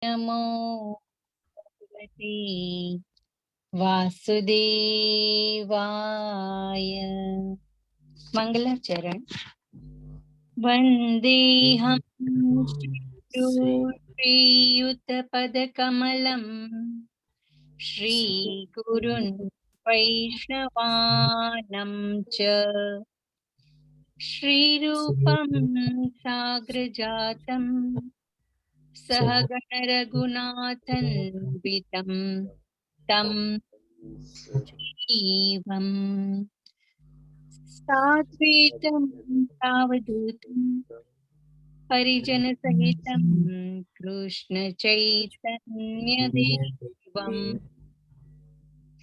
नमो भगवते वासुदेवाय। मंगलाचरण। वंदेहं श्रीयुतपदकमलं श्रीगुरुन् वैष्णवानं च श्रीरूपं साग्रजातं सहगण रघुनाथन्वितं तं जीवम् साद्वैतं सावधूतं परिजनसहितं कृष्ण चैतन्यदेवं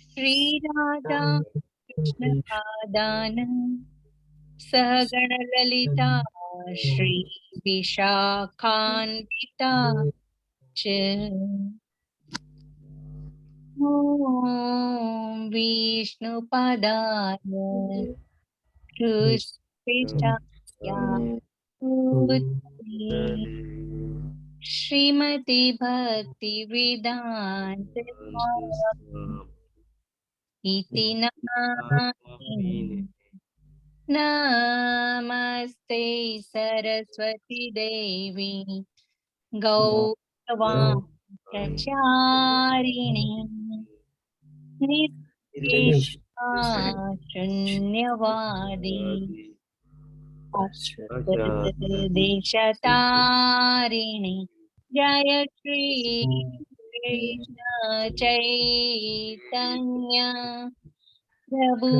श्रीराधा कृष्णपादान् सहगण ललिता श्री विशाखान्विता च। ॐ विष्णुपादाय कृष्णप्रेष्ठाय श्रीमती भक्ति वेदांत इति नामिने नमस्ते सरस्वती देवी गौरवाणी प्रचारिणे निर्विशेषा शून्यवादी देशतारिणे जय श्री कृष्ण चैतन्य प्रभु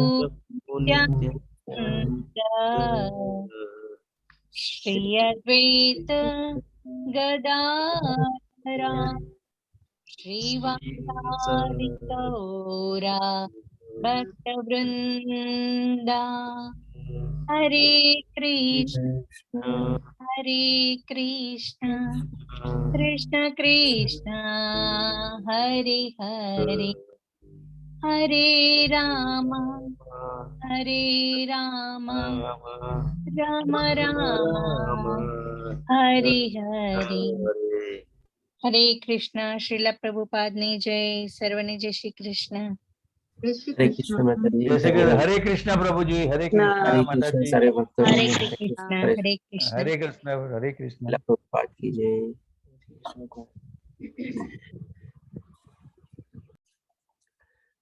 नित्यानंद श्री अद्वैत गदाधर श्रीवासादि गौरा भक्तवृंदा। हरे कृष्ण कृष्ण कृष्ण हरे हरे हरे राम राम राम हरे हरे। हरे कृष्ण। श्रील प्रभुपाद ने जय। सर्वने जय श्री कृष्ण। हरे कृष्ण माताजी। हरे कृष्ण प्रभु जी। हरे कृष्ण माताजी। सारे भक्तों हरे कृष्ण हरे कृष्ण हरे कृष्ण हरे कृष्ण। प्रभुपाद की जय।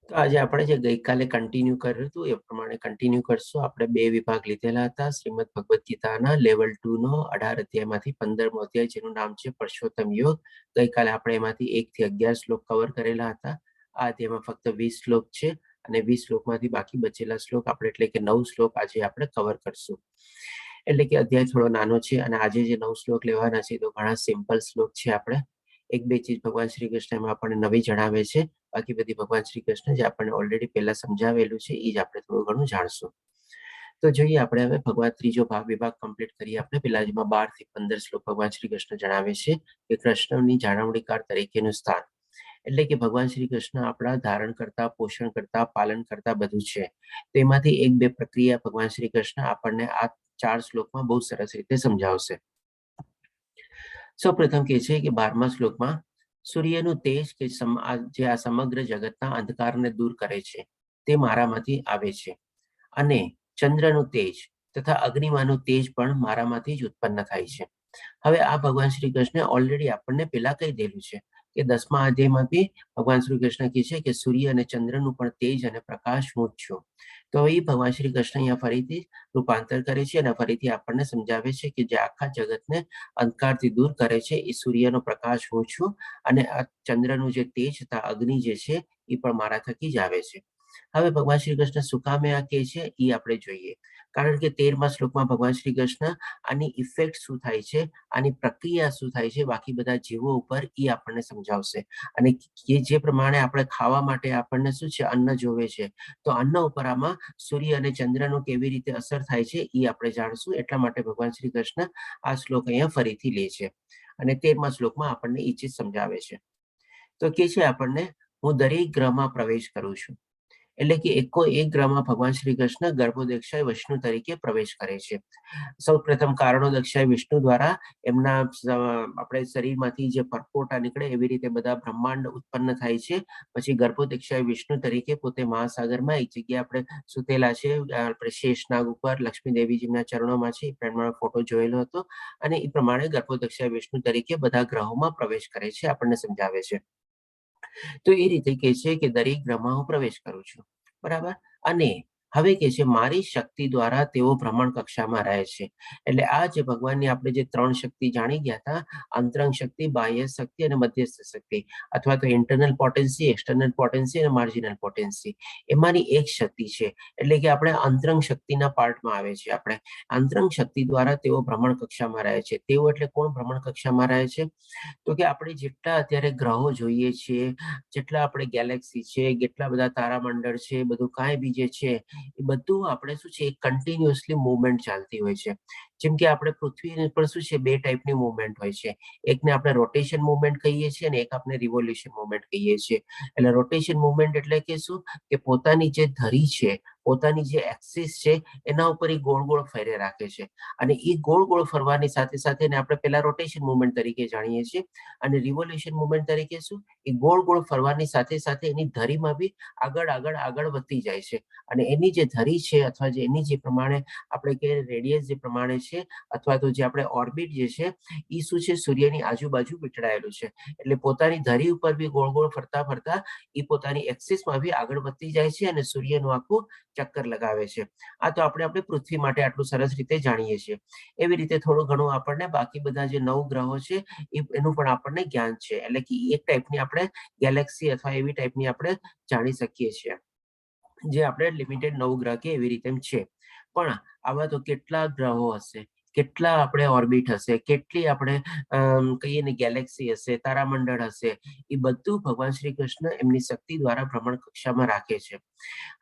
તો આજે આપણે જે ગઈકાલે કન્ટિન્યુ કર્યું હતું એ પ્રમાણે કન્ટિન્યુ કરશું. આપણે બે વિભાગ લીધેલા હતા શ્રીમદ ભગવદ્ ગીતાના લેવલ 2 નો 18 અધ્યાયમાંથી 15મો અધ્યાય જેનું નામ છે પુરુષોત્તમ યોગ. ગઈકાલે આપણે એમાંથી 1 થી 11 શ્લોક કવર કરેલા હતા. આ અધ્યાયમાં ફક્ત 20 શ્લોક છે અને 20 શ્લોકમાંથી બાકી બચેલા શ્લોક આપણે એટલે કે 9 શ્લોક આજે આપણે કવર કરશું. એટલે કે અધ્યાય થોડો નાનો છે અને આજે જે 9 શ્લોક લેવાના છે તો ઘણા સિમ્પલ શ્લોક છે. આપણે એક બે ચીજ ભગવાન શ્રી કૃષ્ણ એમાં આપણને નવી જણાવે છે. બાકી બધી ભગવાન શ્રી કૃષ્ણ જે આપણને ઓલરેડી પહેલા સમજાવેલું છે એ જ આપણે થોડું ઘણું જાણશું. તો જોઈએ આપણે હવે ભગવાન ત્રીજો વિભાગ કમ્પ્લીટ કરીએ. આપણે પેલા જેમાં 12 થી 15 શ્લોક ભગવાન શ્રી કૃષ્ણ જણાવે છે કે કૃષ્ણની જાળવણીકાર તરીકેનું સ્થાન. એટલે કે ભગવાન શ્રી કૃષ્ણ આપણા ધારણ કરતા, પોષણ કરતા, પાલન કરતા બધું છે. તેમાંથી એક બે પ્રક્રિયા ભગવાન શ્રી કૃષ્ણ આપણને આ 4 શ્લોકમાં બહુ સરસ રીતે સમજાવશે. સૌપ્રથમ કહે છે કે 12મા શ્લોકમાં સૂર્યનું તેજ કે જે આ સમગ્ર જગતના અંધકારને દૂર કરે છે તે મારામાંથી આવે છે અને ચંદ્રનું તેજ તથા અગ્નિમાનું તેજ પણ મારામાંથી જ ઉત્પન્ન થાય છે. હવે આ ભગવાન શ્રી કૃષ્ણ ઓલરેડી આપણને પેલા કહી દેલું છે કે 10મા અધ્યાયમાંથી ભગવાન શ્રી કૃષ્ણ કહે છે કે સૂર્ય અને ચંદ્રનું પણ તેજ અને પ્રકાશ હું જ છું. તો એ ભગવાન શ્રી કૃષ્ણ અહીંયા ફરીથી રૂપાંતર કરે છે અને ફરીથી આપણને સમજાવે છે કે જે આખા જગતને અંધકારથી દૂર કરે છે એ સૂર્યનો પ્રકાશ હું છું અને આ ચંદ્રનું જે તેજ તથા અગ્નિ જે છે એ પણ મારા થકી જ આવે છે. હવે ભગવાન શ્રી કૃષ્ણ શું કામે આ કહે છે એ આપણે જોઈએ. કારણ કે 13મા શ્લોકમાં ભગવાન શ્રી કૃષ્ણ આની ઇફેક્ટ શું થાય છે, આની પ્રક્રિયા શું થાય છે બાકી બધા જીવો ઉપર એ આપણને સમજાવશે. અને જે પ્રમાણે આપણે ખાવા માટે આપણને શું છે અન્ન જોવે છે તો અન્ન ઉપર આમાં સૂર્ય અને ચંદ્રનો કેવી રીતે અસર થાય છે એ આપણે જાણશું. એટલા માટે ભગવાન શ્રી કૃષ્ણ આ શ્લોક અહીંયા ફરીથી લે છે અને 13મા શ્લોકમાં આપણને એ ચીજ સમજાવે છે. તો કે છે આપણને હું દરેક ગ્રહમાં પ્રવેશ કરું છું. એટલે કે એકો એક ગ્રહમાં ભગવાન શ્રી કૃષ્ણ ગર્ભોદક્ષાય વિષ્ણુ તરીકે પ્રવેશ કરે છે. સૌ પ્રથમ કારણોદક્ષાય વિષ્ણુ દ્વારા એમના આપણે શરીરમાંથી જે પરપોટા નીકળે એવી રીતે બધા બ્રહ્માંડ ઉત્પન્ન થાય છે. પછી ગર્ભોદક્ષાય વિષ્ણુ તરીકે પોતે મહાસાગરમાં એક જગ્યાએ આપણે સુતેલા છે, આપણે શેષનાગ ઉપર લક્ષ્મી દેવીજીના ચરણોમાં છે, એ પ્રમાણે ફોટો જોયેલો હતો. અને એ પ્રમાણે ગર્ભોદક્ષાય વિષ્ણુ તરીકે બધા ગ્રહોમાં પ્રવેશ કરે છે, આપણને સમજાવે છે. તો એ રીતે કે છે કે દરેક ગ્રહમાં હું પ્રવેશ કરું છું, બરાબર. અને હવે કે છે મારી શક્તિ દ્વારા તેઓ ભ્રમણ કક્ષામાં રહે છે. એટલે આ જે ભગવાનની આપણે જે 3 શક્તિ જાણી ગયા હતા, અંતરંગ શક્તિ, બાહ્ય શક્તિ અને મધ્યસ્થ શક્તિ, અથવા તો ઇન્ટરનલ પોટેન્સી, એક્સટર્નલ પોટેન્સી અને માર્જિનલ પોટેન્સી, એમાંની એક શક્તિ છે. એટલે કે આપણે અંતરંગ શક્તિના પાર્ટમાં આવે છે. આપણે અંતરંગ શક્તિ દ્વારા તેઓ ભ્રમણ કક્ષામાં રહે છે. તેઓ એટલે કોણ ભ્રમણ કક્ષામાં રહે છે? તો કે આપણે જેટલા અત્યારે ગ્રહો જોઈએ છીએ, જેટલા આપણે ગેલેક્સી છે, કેટલા બધા તારામંડળ છે, બધું કાંઈ બી જે છે એ બધું આપણે શું છે કન્ટિન્યુઅસલી મુવમેન્ટ ચાલતી હોય છે. જેમ કે આપણે પૃથ્વી પર શું છે 2 ટાઈપની મુવમેન્ટ હોય છે. એકને આપણે રોટેશન મુવમેન્ટ કહીએ છીએ અને એક આપણે રિવોલ્યુશન મુવમેન્ટ કહીએ છીએ. એટલે રોટેશન મુવમેન્ટ એટલે કે શું કે પોતાની જે ધરી છે, પોતાની જે એક્સિસ છે એના ઉપર એ ગોળ ગોળ ફેરે રાખે છે. અને એ ગોળ ગોળ ફરવાની સાથે સાથે આપણે પેલા રોટેશન મુવમેન્ટ તરીકે જાણીએ છીએ. અને રિવોલ્યુશન મુવમેન્ટ તરીકે શું, એ ગોળ ગોળ ફરવાની સાથે સાથે એની ધરીમાં બી આગળ આગળ આગળ વધતી જાય છે. અને એની જે ધરી છે અથવા જે એની જે પ્રમાણે આપણે કે રેડિયસ જે પ્રમાણે છે, અથવા તો જે આપણે ઓર્બિટ જે છે એ શું છે સૂર્યની આજુબાજુ વીંટળાયેલું છે. એટલે પોતાની ધરી ઉપર બી ગોળ ગોળ ફરતા ફરતા એ પોતાની એક્સિસમાં બી આગળ વધતી જાય છે અને સૂર્યનું આખું ચક્કર લગાવે છે. આ તો આપણે પૃથ્વી માટે આટલું સરસ રીતે જાણીએ છીએ. એવી રીતે થોડું ઘણું આપણને બાકી બધા જે 9 ગ્રહો છે એનું પણ આપણને જ્ઞાન છે. એટલે કે એક ટાઈપની આપણે ગેલેક્સી અથવા એવી ટાઈપની આપણે જાણી શકીએ છીએ, જે આપણે લિમિટેડ 9 ગ્રહ કે એવી રીતે છે. પણ આવા તો કેટલા ગ્રહો હશે, કેટલા આપણે ઓર્બિટ હશે, કેટલી આપણે કહીએ ને ગેલેક્સી હશે, તારામંડળ હશે, એ બધું ભગવાન શ્રી કૃષ્ણ એમની શક્તિ દ્વારા ભ્રમણ કક્ષામાં રાખે છે.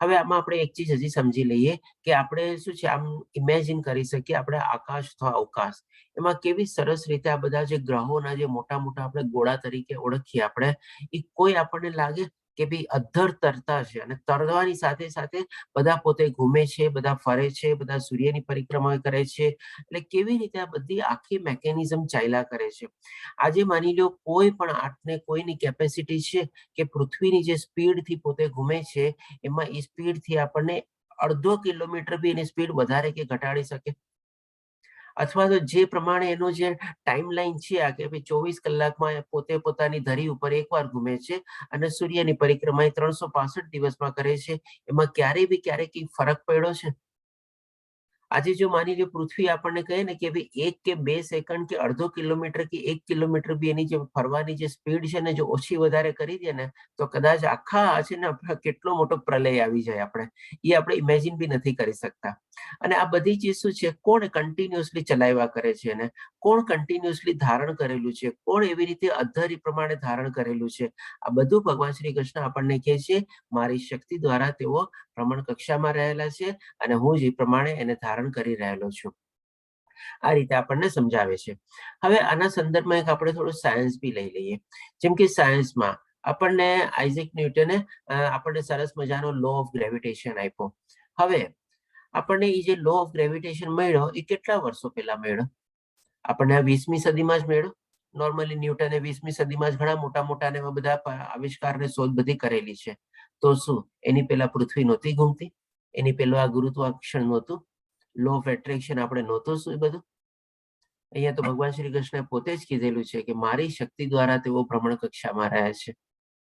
હવે આમાં આપણે એક ચીજ હજી સમજી લઈએ કે આપણે શું છે આમ ઇમેજિન કરી શકીએ આપણે આકાશ અથવા અવકાશ, એમાં કેવી સરસ રીતે આ બધા જે ગ્રહોના જે મોટા મોટા આપણે ગોળા તરીકે ઓળખીએ આપણે, એ કોઈ આપણને લાગે કે ભાઈ અધ્ધર તરતા છે અને તરવાની સાથે સાથે બધા પોતે ઘૂમે છે, બધા ફરે છે, બધા સૂર્યની પરિક્રમા કરે છે. એટલે કેવી રીતે આ બધી આખી મેકેનિઝમ ચાલ્યા કરે છે. આજે માની લો કોઈ પણ આર્ટને કોઈની કેપેસિટી છે કે પૃથ્વીની જે સ્પીડથી પોતે ઘૂમે છે એમાં એ સ્પીડથી આપણને 1/2 કિલોમીટર બી એની સ્પીડ વધારે કે ઘટાડી શકે, અથવા તો જે પ્રમાણે એનો જે ટાઈમ લાઈન છે આ કે ભાઈ 24 કલાકમાં પોતે પોતાની ધરી ઉપર એકવાર ઘૂમે છે અને સૂર્યની પરિક્રમા 365 દિવસમાં કરે છે, એમાં ક્યારેય બી ક્યારેક ફરક પડ્યો છે? આજે જો માની લો પૃથ્વી આપણને કહે ને કે ભાઈ 1 કે 2 સેકન્ડ કે 1/2 કિલોમીટર કે 1 કિલોમીટર બી એની જે ફરવાની જે સ્પીડ છે ને જો ઓછી વધારે કરી દે ને તો કદાચ આખા છે ને કેટલો મોટો પ્રલય આવી જાય. આપણે ઇમેજિન બી નથી કરી શકતા. અને આ બધી ચીજ શું છે, કોણ કન્ટિન્યુઅસલી ચલાવ્યા કરે છે એને, કોણ કન્ટિન્યુઅસલી ધારણ કરેલું છે, કોણ એવી રીતે અધ્ધર પ્રમાણે ધારણ કરેલું છે, આ બધું ભગવાન શ્રી કૃષ્ણ આપણને કહે છે મારી શક્તિ દ્વારા તેઓ ભ્રમણ કક્ષામાં રહેલા છે અને હું જ એ પ્રમાણે એને ધારણ કરી રહેલો છું. આ રીતે આપણને સમજાવે છે. હવે આના સંદર્ભમાં એક આપણે થોડું સાયન્સ બી લઈ લઈએ. જેમ કે સાયન્સમાં આપણને આઇઝેક ન્યૂટને આપણને સરસ મજાનો લો ઓફ ગ્રેવિટેશન આપ્યો. હવે આપણને એ જે લો ઓફ ગ્રેવિટેશન મળ્યો એ કેટલા વર્ષો પહેલા મળ્યો? આપણને 20મી સદીમાં જ મળ્યો. નોર્મલી ન્યૂટને 20મી સદીમાં જ ઘણા મોટા મોટા ને એવા બધા આવિષ્કાર ને શોધ બધી કરેલી છે. તો શું એની પહેલા પૃથ્વી નહોતી ઘૂમતી? એની પહેલા આ ગુરુત્વાકર્ષણ નહોતું? લો ઓફ એટ્રેક્શન આપણે નહોતું? શું એ બધું અહીંયા તો ભગવાન શ્રી કૃષ્ણે પોતે જ કીધેલું છે કે મારી શક્તિ દ્વારા તેઓ ભ્રમણ કક્ષામાં રહે છે.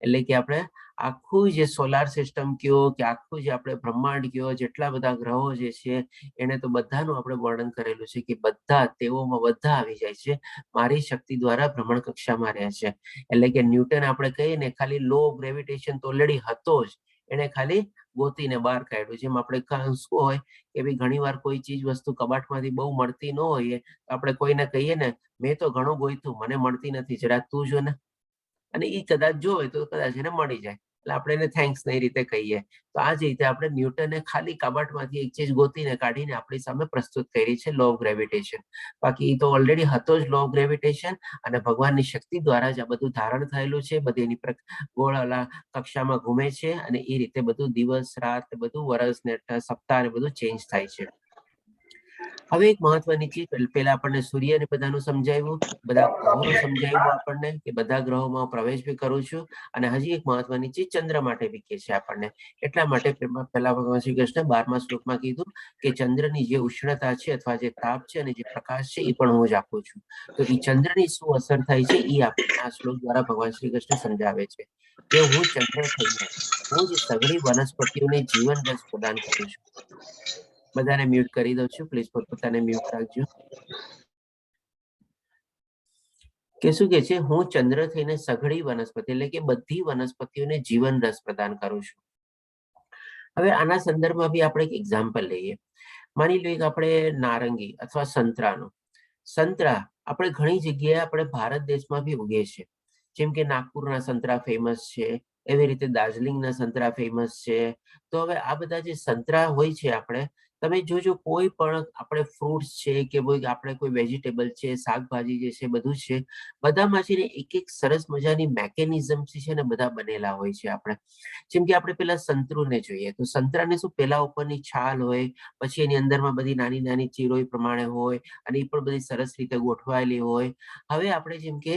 એટલે કે આપણે આખું જે સોલાર સિસ્ટમ કયો કે આખું જે આપણે બ્રહ્માંડ કયો, જેટલા બધા ગ્રહો જે છે એને તો બધાનું આપણે વર્ણન કરેલું છે કે બધા તેઓમાં બધા આવી જાય છે મારી શક્તિ દ્વારા ભ્રમણ કક્ષામાં રહે છે. એટલે કે ન્યૂટન આપણે કહીએ ને ખાલી લો ઓફ ગ્રેવિટેશન તો ઓલરેડી હતો જ, એને ખાલી ગોતીને બહાર કાઢ્યું. જેમ આપણે શું હોય કે ભાઈ ઘણી વાર કોઈ ચીજ વસ્તુ કબાટમાંથી બહુ મળતી ન હોય, આપણે કોઈને કહીએ ને મેં તો ઘણું ગોઈતું મને મળતી નથી, જરા તું જો ને, અને એ કદાચ જોવે તો કદાચ એને મળી જાય. એટલે આપણે એને થેન્ક્સ ની રીતે કહીએ. તો આ જ રીતે આપણે ન્યૂટને ખાલી કબાટમાંથી એક ચીજ ગોતીને કાઢીને આપણી સામે પ્રસ્તુત કરી છે, લો ઓફ ગ્રેવિટેશન. બાકી એ તો ઓલરેડી હતો જ લો ઓફ ગ્રેવિટેશન, અને ભગવાનની શક્તિ દ્વારા જ આ બધું ધારણ થયેલું છે. બધી એની ગોળાલા કક્ષામાં ઘૂમે છે, અને એ રીતે બધું દિવસ રાત બધું વર્ષ ને સપ્તાહ ને બધું ચેન્જ થાય છે. હવે એક મહત્વની ચીજ, પેલા આપણને સૂર્ય ને બધાનું સમજાવ્યું, બધા ગ્રહોનું સમજાવ્યું આપણને કે બધા ગ્રહોમાં પ્રવેશ બી કરું છું. અને હજી એક મહત્વની ચીજ ચંદ્ર માટે બી કે છે આપણને. એટલા માટે પહેલા ભગવાન શ્રી કૃષ્ણ 12મા શ્લોકમાં કીધું કે ચંદ્રની જે ઉષ્ણતા છે અથવા જે તાપ છે અને જે પ્રકાશ છે એ પણ હું જ આપું છું. તો એ ચંદ્રની શું અસર થાય છે એ આપણને આ શ્લોક દ્વારા ભગવાન શ્રી કૃષ્ણ સમજાવે છે કે હું ચંદ્ર થઈને હું જ સઘળી વનસ્પતિઓને જીવન રસ પ્રદાન કરું છું. બધાને મ્યુટ કરી દઉં છું, પ્લીઝ પોતપોતાને મ્યુટ રાખજો. કે શું કે છે, હું ચંદ્ર થઈને સઘળી વનસ્પતિ એટલે કે બધી વનસ્પતિઓને જીવન રસ પ્રદાન કરું છું. હવે આના સંદર્ભમાં બી આપણે એક એક્ઝામ્પલ લઈએ. માની લઈએ કે આપણે નારંગી અથવા સંતરાનો. સંતરા આપણે ઘણી જગ્યાએ આપણે ભારત દેશમાં બી ઉગે છે. જેમ કે નાગપુરના સંતરા ફેમસ છે, એવી રીતે દાર્જિલિંગના સંતરા ફેમસ છે. તો હવે આ બધા જે સંતરા હોય છે, આપણે તમે જોજો કોઈ પણ આપણે ફ્રૂટ્સ છે કે આપણે કોઈ વેજીટેબલ છે, શાકભાજી જે છે બધું છે, બધામાં છે ને એક એક સરસ મજાની મેકેનિઝમ છે ને બધા બનેલા હોય છે. આપણે જેમ કે આપણે પેલા સંતરુને જોઈએ તો સંતરાને શું પેલા ઉપરની છાલ હોય, પછી એની અંદરમાં બધી નાની નાની ચીરોઈ પ્રમાણે હોય, અને એ પણ બધી સરસ રીતે ગોઠવાયેલી હોય. હવે આપણે જેમ કે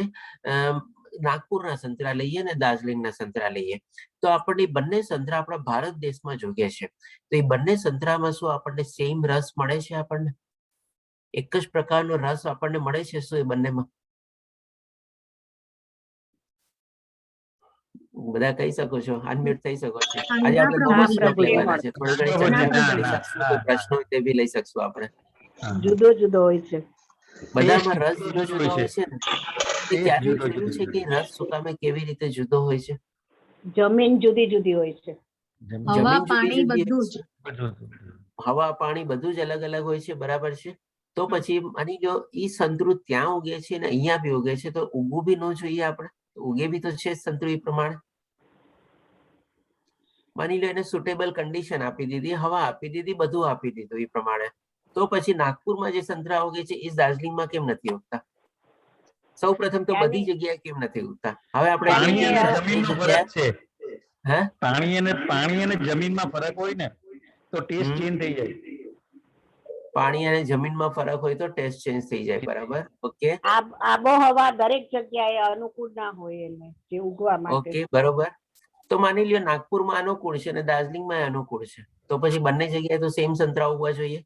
નાગપુરના સંતરા લઈએ ને દાર્જિલિંગના સંતરા લઈએ, તો આપણને બંને સંતરા આપણા ભારત દેશમાં જ ઉગે છે. તો એ બંને સંતરામાં શું આપણને સેમ રસ મળે છે? આપણને એક જ પ્રકારનો રસ આપણને મળે છે શું એ બંનેમાં? બધા કહી શકો છો, અનમ્યુટ થઈ શકો છો. આજે આપણે દોનો શ્લોક લેવાના છે, થોડી ઘણી ચર્ચા બી કરી શકશું, કોઈ પ્રશ્ન હોય તે બી લઈ શકશું આપણે. જુદો જુદો હોય છે, બધામાં રસ જુદો જુદો હોય છે ને. તે ટેસ્ટ ક્યારે જુદો જોયું છે જુદો કે રસ સુકામે કેવી રીતે જુદો હોય છે? જમીન જુદી જુદી હોય છે. હવા જમીન જુદી પાણી જુદી હોય બધું જ. છે, હવા પાણી બધું જ અલગ અલગ હોય છે, બરાબર છે. તો પછી માની જો ઈ સંતરું ત્યાં ઉગે છે ને અહીંયા બી ઉગે છે, તો ઉગવું બી ન જોઈએ આપણે? ઉગે બી તો છે સંતરું એ પ્રમાણે. માની લો એને સુટેબલ કન્ડિશન આપી દીધી, હવા આપી દીધી, બધું આપી દીધું એ પ્રમાણે, તો પછી નાગપુરમાં જે સંતરા ઉગે છે એ દાર્જિલિંગમાં કેમ નથી ઉગતા? સૌ પ્રથમ તો બધી જગ્યાએ કેમ નથી ઉગતા? હવે આપણે પાણી જોઈએ અને કે ઘણી જમીનનો જગ્યાએ ફરક છે. હે પાણી અને જમીનમાં ફરક હોય ને તો ટેસ્ટ ચેન્જ થઈ જાય. પાણી અને જમીનમાં ફરક હોય તો ટેસ્ટ ચેન્જ થઈ જાય, બરાબર. ઓકે આબોહવા દરેક જગ્યાએ અનુકૂળ ના હોય એને જે ઉગવા માટે. ઓકે બરોબર. તો માની લ્યો નાગપુરમાં અનુકૂળ છે અને દાર્જિલિંગમાં અનુકૂળ છે, તો પછી બંને જગ્યાએ તો સેમ સંતરા ઉગવા જોઈએ.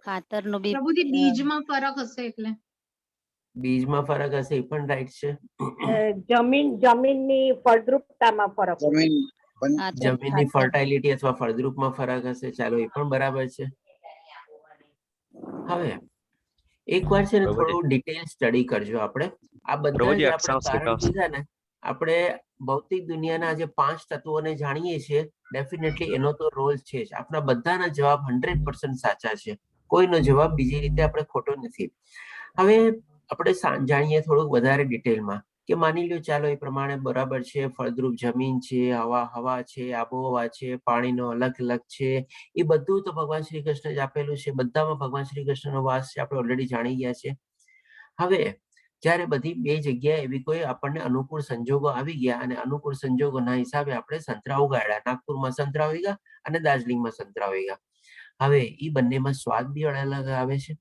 ખાતરનો બી પ્રભુજી બીજમાં ફરક હશે એટલે. બીજમાં ફરક હશે એ પણ રાઈટ છે. જમીનની ફળદ્રુપતામાં ફરક હોય. જમીનની ફર્ટાલિટી અથવા ફળદ્રુપમાં ફરક હશે, ચાલો એ પણ બરાબર છે. હવે એકવાર છે ને થોડું ડિટેલ સ્ટડી કરજો આપણે. આ બધા જે આપણે કારણ કીધા ને, આપણે ભૌતિક દુનિયાના જે 5 તત્વોને જાણીએ છીએ, ડેફિનેટલી એનો તો રોલ છે જ. આપણા બધાના જવાબ 100% સાચા છે, કોઈનો જવાબ બીજી રીતે આપણે ખોટો નથી. હવે આપણે જાણીએ થોડુંક વધારે ડિટેલમાં કે માની લો ચાલો એ પ્રમાણે બરાબર છે, ફળદ્રુપ જમીન છે, હવા છે, આબોહવા છે, પાણીનો અલગ અલગ છે, એ બધું તો ભગવાન શ્રી કૃષ્ણ જ આપેલું છે. બધામાં ભગવાન શ્રી કૃષ્ણનો વાસ છે, આપણે ઓલરેડી જાણી ગયા છે. હવે જ્યારે બધી બે જગ્યાએ એવી કોઈ આપણને અનુકૂળ સંજોગો આવી ગયા અને અનુકૂળ સંજોગોના હિસાબે આપણે સંતરા ઉગાડ્યા. નાગપુરમાં સંતરા ઉગ્યા અને દાર્જિલિંગમાં સંતરા ઉગ્યા. હવે એ બંનેમાં સ્વાદ બી અલગ આવે છે.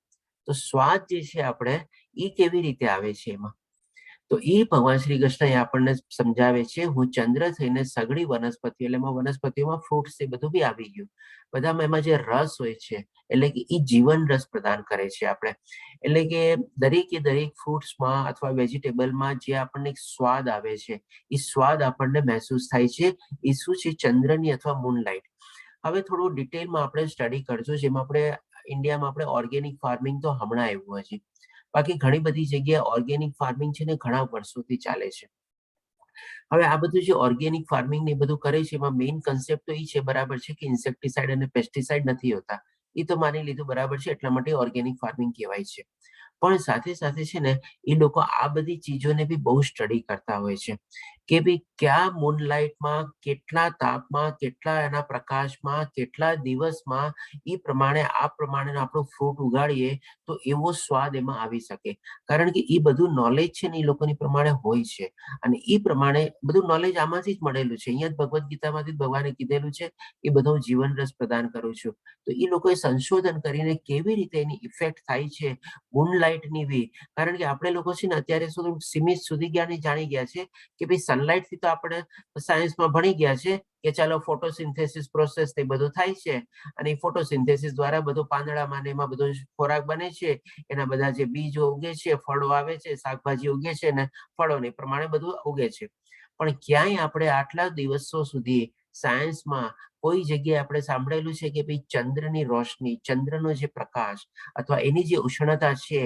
તો સ્વાદ જે છે આપણે એ કેવી રીતે આવે છે એમાં? તો એ ભગવાન શ્રી કૃષ્ણ આપણને સમજાવે છે, હું ચંદ્ર થઈને સઘળી વનસ્પતિ, એટલે વનસ્પતિઓમાં ફ્રૂટ્સ એ બધું બી આવી ગયું, બધામાં એમાં જે રસ હોય છે એટલે કે એ જીવન રસ પ્રદાન કરે છે આપણે. એટલે કે દરેકે દરેક ફ્રૂટ્સમાં અથવા વેજીટેબલમાં જે આપણને સ્વાદ આવે છે, એ સ્વાદ આપણને મહેસૂસ થાય છે. એ શું છે? ચંદ્રની અથવા મૂનલાઇટ. હવે થોડું ડિટેલમાં આપણે સ્ટડી કરજો, જેમાં આપણે ઇન્ડિયામાં આપણે ઓર્ગેનિક ફાર્મિંગ તો હમણાં આવ્યું હજી, બાકી ઘણી બધી જગ્યાએ ઓર્ગેનિક ફાર્મિંગ છે ને ઘણા વર્ષોથી ચાલે છે. હવે આ બધું જે ઓર્ગેનિક ફાર્મિંગ ને બધું કરે છે, એમાં મેઇન કન્સેપ્ટ તો એ છે, બરાબર છે, કે ઇન્સેક્ટિસાઇડ અને પેસ્ટિસાઇડ નથી હોતા. એ તો માની લીધું, બરાબર છે, એટલા માટે ઓર્ગેનિક ફાર્મિંગ કહેવાય છે. પણ સાથે સાથે છે ને એ લોકો આ બધી ચીજોને બી બહુ સ્ટડી કરતા હોય છે કે ભાઈ ક્યાં મૂનલાઇટમાં કેટલા તાપમાં કેટલા એના પ્રકાશમાં કેટલા દિવસમાં એ પ્રમાણે આ પ્રમાણે આપણું ફ્રૂટ ઉગાડીએ તો એવો સ્વાદ એમાં આવી શકે. કારણ કે એ બધું નોલેજ છે ને એ લોકોની પ્રમાણે હોય છે અને એ પ્રમાણે બધું નોલેજ આમાંથી જ મળેલું છે. અહીંયા જ ભગવદ્ ગીતામાંથી ભગવાને કીધેલું છે એ બધું જીવન રસ પ્રદાન કરું છું. તો એ લોકોએ સંશોધન કરીને કેવી રીતે એની ઇફેક્ટ થાય છે મૂનલાઇટની બી. કારણ કે આપણે લોકો છે ને અત્યારે સીમિત સુધી ગયા જાણી ગયા છે કે ભાઈ સનલાઇટ થી તો આપણે સાયન્સમાં ભણી ગયા છે કે ચાલો ફોટોસિન્થેસિસ પ્રોસેસ તે બધું થાય છે અને ફોટોસિન્થેસિસ દ્વારા બધું પાંદડામાં એમાં બધો ખોરાક બને છે. એના બધા જે બીજો ઉગે છે, ફળો આવે છે, શાકભાજી ઉગે છે ને ફળોને પ્રમાણે બધું ઉગે છે. પણ ક્યાંય આપણે આટલા દિવસો સુધી સાયન્સમાં કોઈ જગ્યાએ આપણે સાંભળેલું છે કે ભાઈ ચંદ્રની રોશની, ચંદ્રનો જે પ્રકાશ અથવા એની જે ઉષ્ણતા છે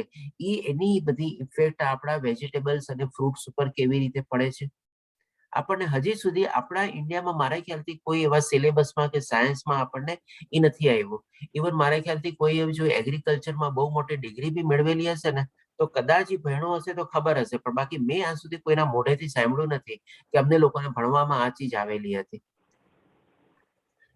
એની બધી ઇફેક્ટ આપણા વેજીટેબલ્સ અને ફ્રૂટ્સ ઉપર કેવી રીતે પડે છે? આપણને હજી સુધી આપણા ઇન્ડિયામાં મારા ખ્યાલથી કોઈ એવા સિલેબસમાં કે સાયન્સમાં આપણને એ નથી આવ્યું. ઇવન મારા ખ્યાલથી કોઈ એવું જો એગ્રીકલ્ચરમાં બહુ મોટી ડિગ્રી બી મેળવેલી હશે ને તો કદાચ એ ભણ્યો હશે તો ખબર હશે, પણ બાકી મેં આજ સુધી કોઈના મોઢેથી સાંભળ્યું નથી કે અમને લોકોને ભણવામાં આ ચીજ આવેલી હતી.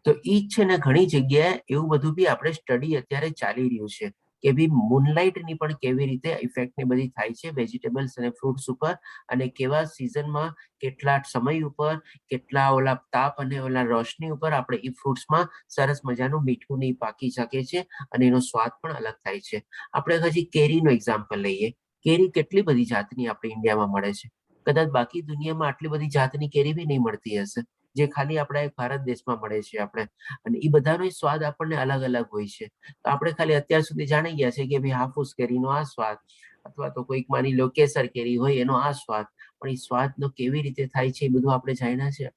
તો ઈ છે ને ઘણી જગ્યાએ એવું બધું બી આપણે સ્ટડી અત્યારે ચાલી રહ્યું છે કે ભાઈ મૂનલાઇટની પણ કેવી રીતે ઇફેક્ટ ને બધી થાય છે વેજીટેબલ્સ અને ફ્રૂટ્સ ઉપર અને કેવા સિઝનમાં કેટલા સમય ઉપર કેટલા ઓલા તાપ અને ઓલા રોશની ઉપર આપણે એ ફ્રૂટ્સમાં સરસ મજાનું મીઠું નહીં પાકી શકે છે અને એનો સ્વાદ પણ અલગ થાય છે. આપણે હજી કેરીનો એક્ઝામ્પલ લઈએ. કેરી કેટલી બધી જાતની આપણે ઇન્ડિયામાં મળે છે. કદાચ બાકી દુનિયામાં આટલી બધી જાતની કેરી બી નહીં મળતી હશે જે ખાલી આપણા એક ભારત દેશમાં મળે છે આપણે. અને એ બધાનો સ્વાદ આપણને અલગ અલગ હોય છે. તો આપણે ખાલી અત્યાર સુધી જાણી ગયા છે કે ભાઈ હાફૂસ કેરીનો આ સ્વાદ અથવા તો કોઈક માની લો કેસર કેરી હોય એનો આ સ્વાદ, પણ એ સ્વાદનો કેવી રીતે થાય છે એ બધું આપણે જાણ્યા છે.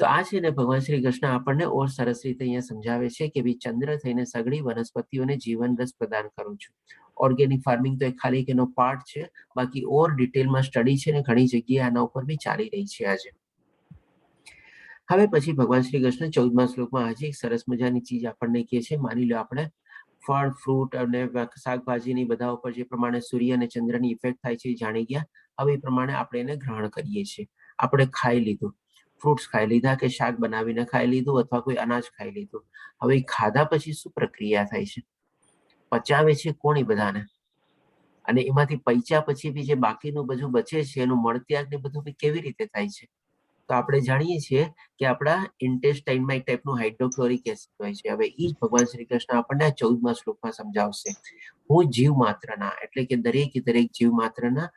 તો આ છે ને ભગવાન શ્રી કૃષ્ણ આપણને ઓર સરસ રીતે અહીંયા સમજાવે છે કે ભાઈ ચંદ્ર થઈને સગળી વનસ્પતિઓને જીવન રસ પ્રદાન કરું છું. ઓર્ગેનિક ફાર્મિંગ તો એક ખાલી એનો પાર્ટ છે, બાકી ઓર ડિટેલમાં સ્ટડી છે ને ઘણી જગ્યાએ આના ઉપર બી ચાલી રહી છે આજે. હવે પછી ભગવાન શ્રી કૃષ્ણ 14મા શ્લોકમાં હજી એક સરસ મજાની ચીજ આપણને કહે છે. માની લો આપણે ફળ, ફ્રૂટ અને શાકભાજીની બધા ઉપર જે પ્રમાણે સૂર્ય અને ચંદ્રની ઇફેક્ટ થાય છે એ જાણી ગયા. હવે એ પ્રમાણે આપણે એને ગ્રહણ કરીએ છીએ. આપણે ખાઈ લીધું, ફ્રૂટ્સ ખાઈ લીધા કે શાક બનાવીને ખાઈ લીધું અથવા કોઈ અનાજ ખાઈ લીધું. હવે ખાધા પછી શું પ્રક્રિયા થાય છે? પચાવે છે કોણ એ બધાને? અને એમાંથી પૈચા પછી બી જે બાકીનું બધું બચે છે એનું મળત્યાગ ને બધું બી કેવી રીતે થાય છે? તો આપણે જાણીએ છીએ કે આપણા ઇન્ટેસ્ટાઇનમાં એક ટાઈપનું હાઇડ્રોક્લોરિક એસિડ હોય છે. હવે એ જ ભગવાન શ્રી કૃષ્ણ આપણને 14મા શ્લોકમાં સમજાવશે. હું જીવ માત્રના એટલે કે દરેક જીવ માત્રના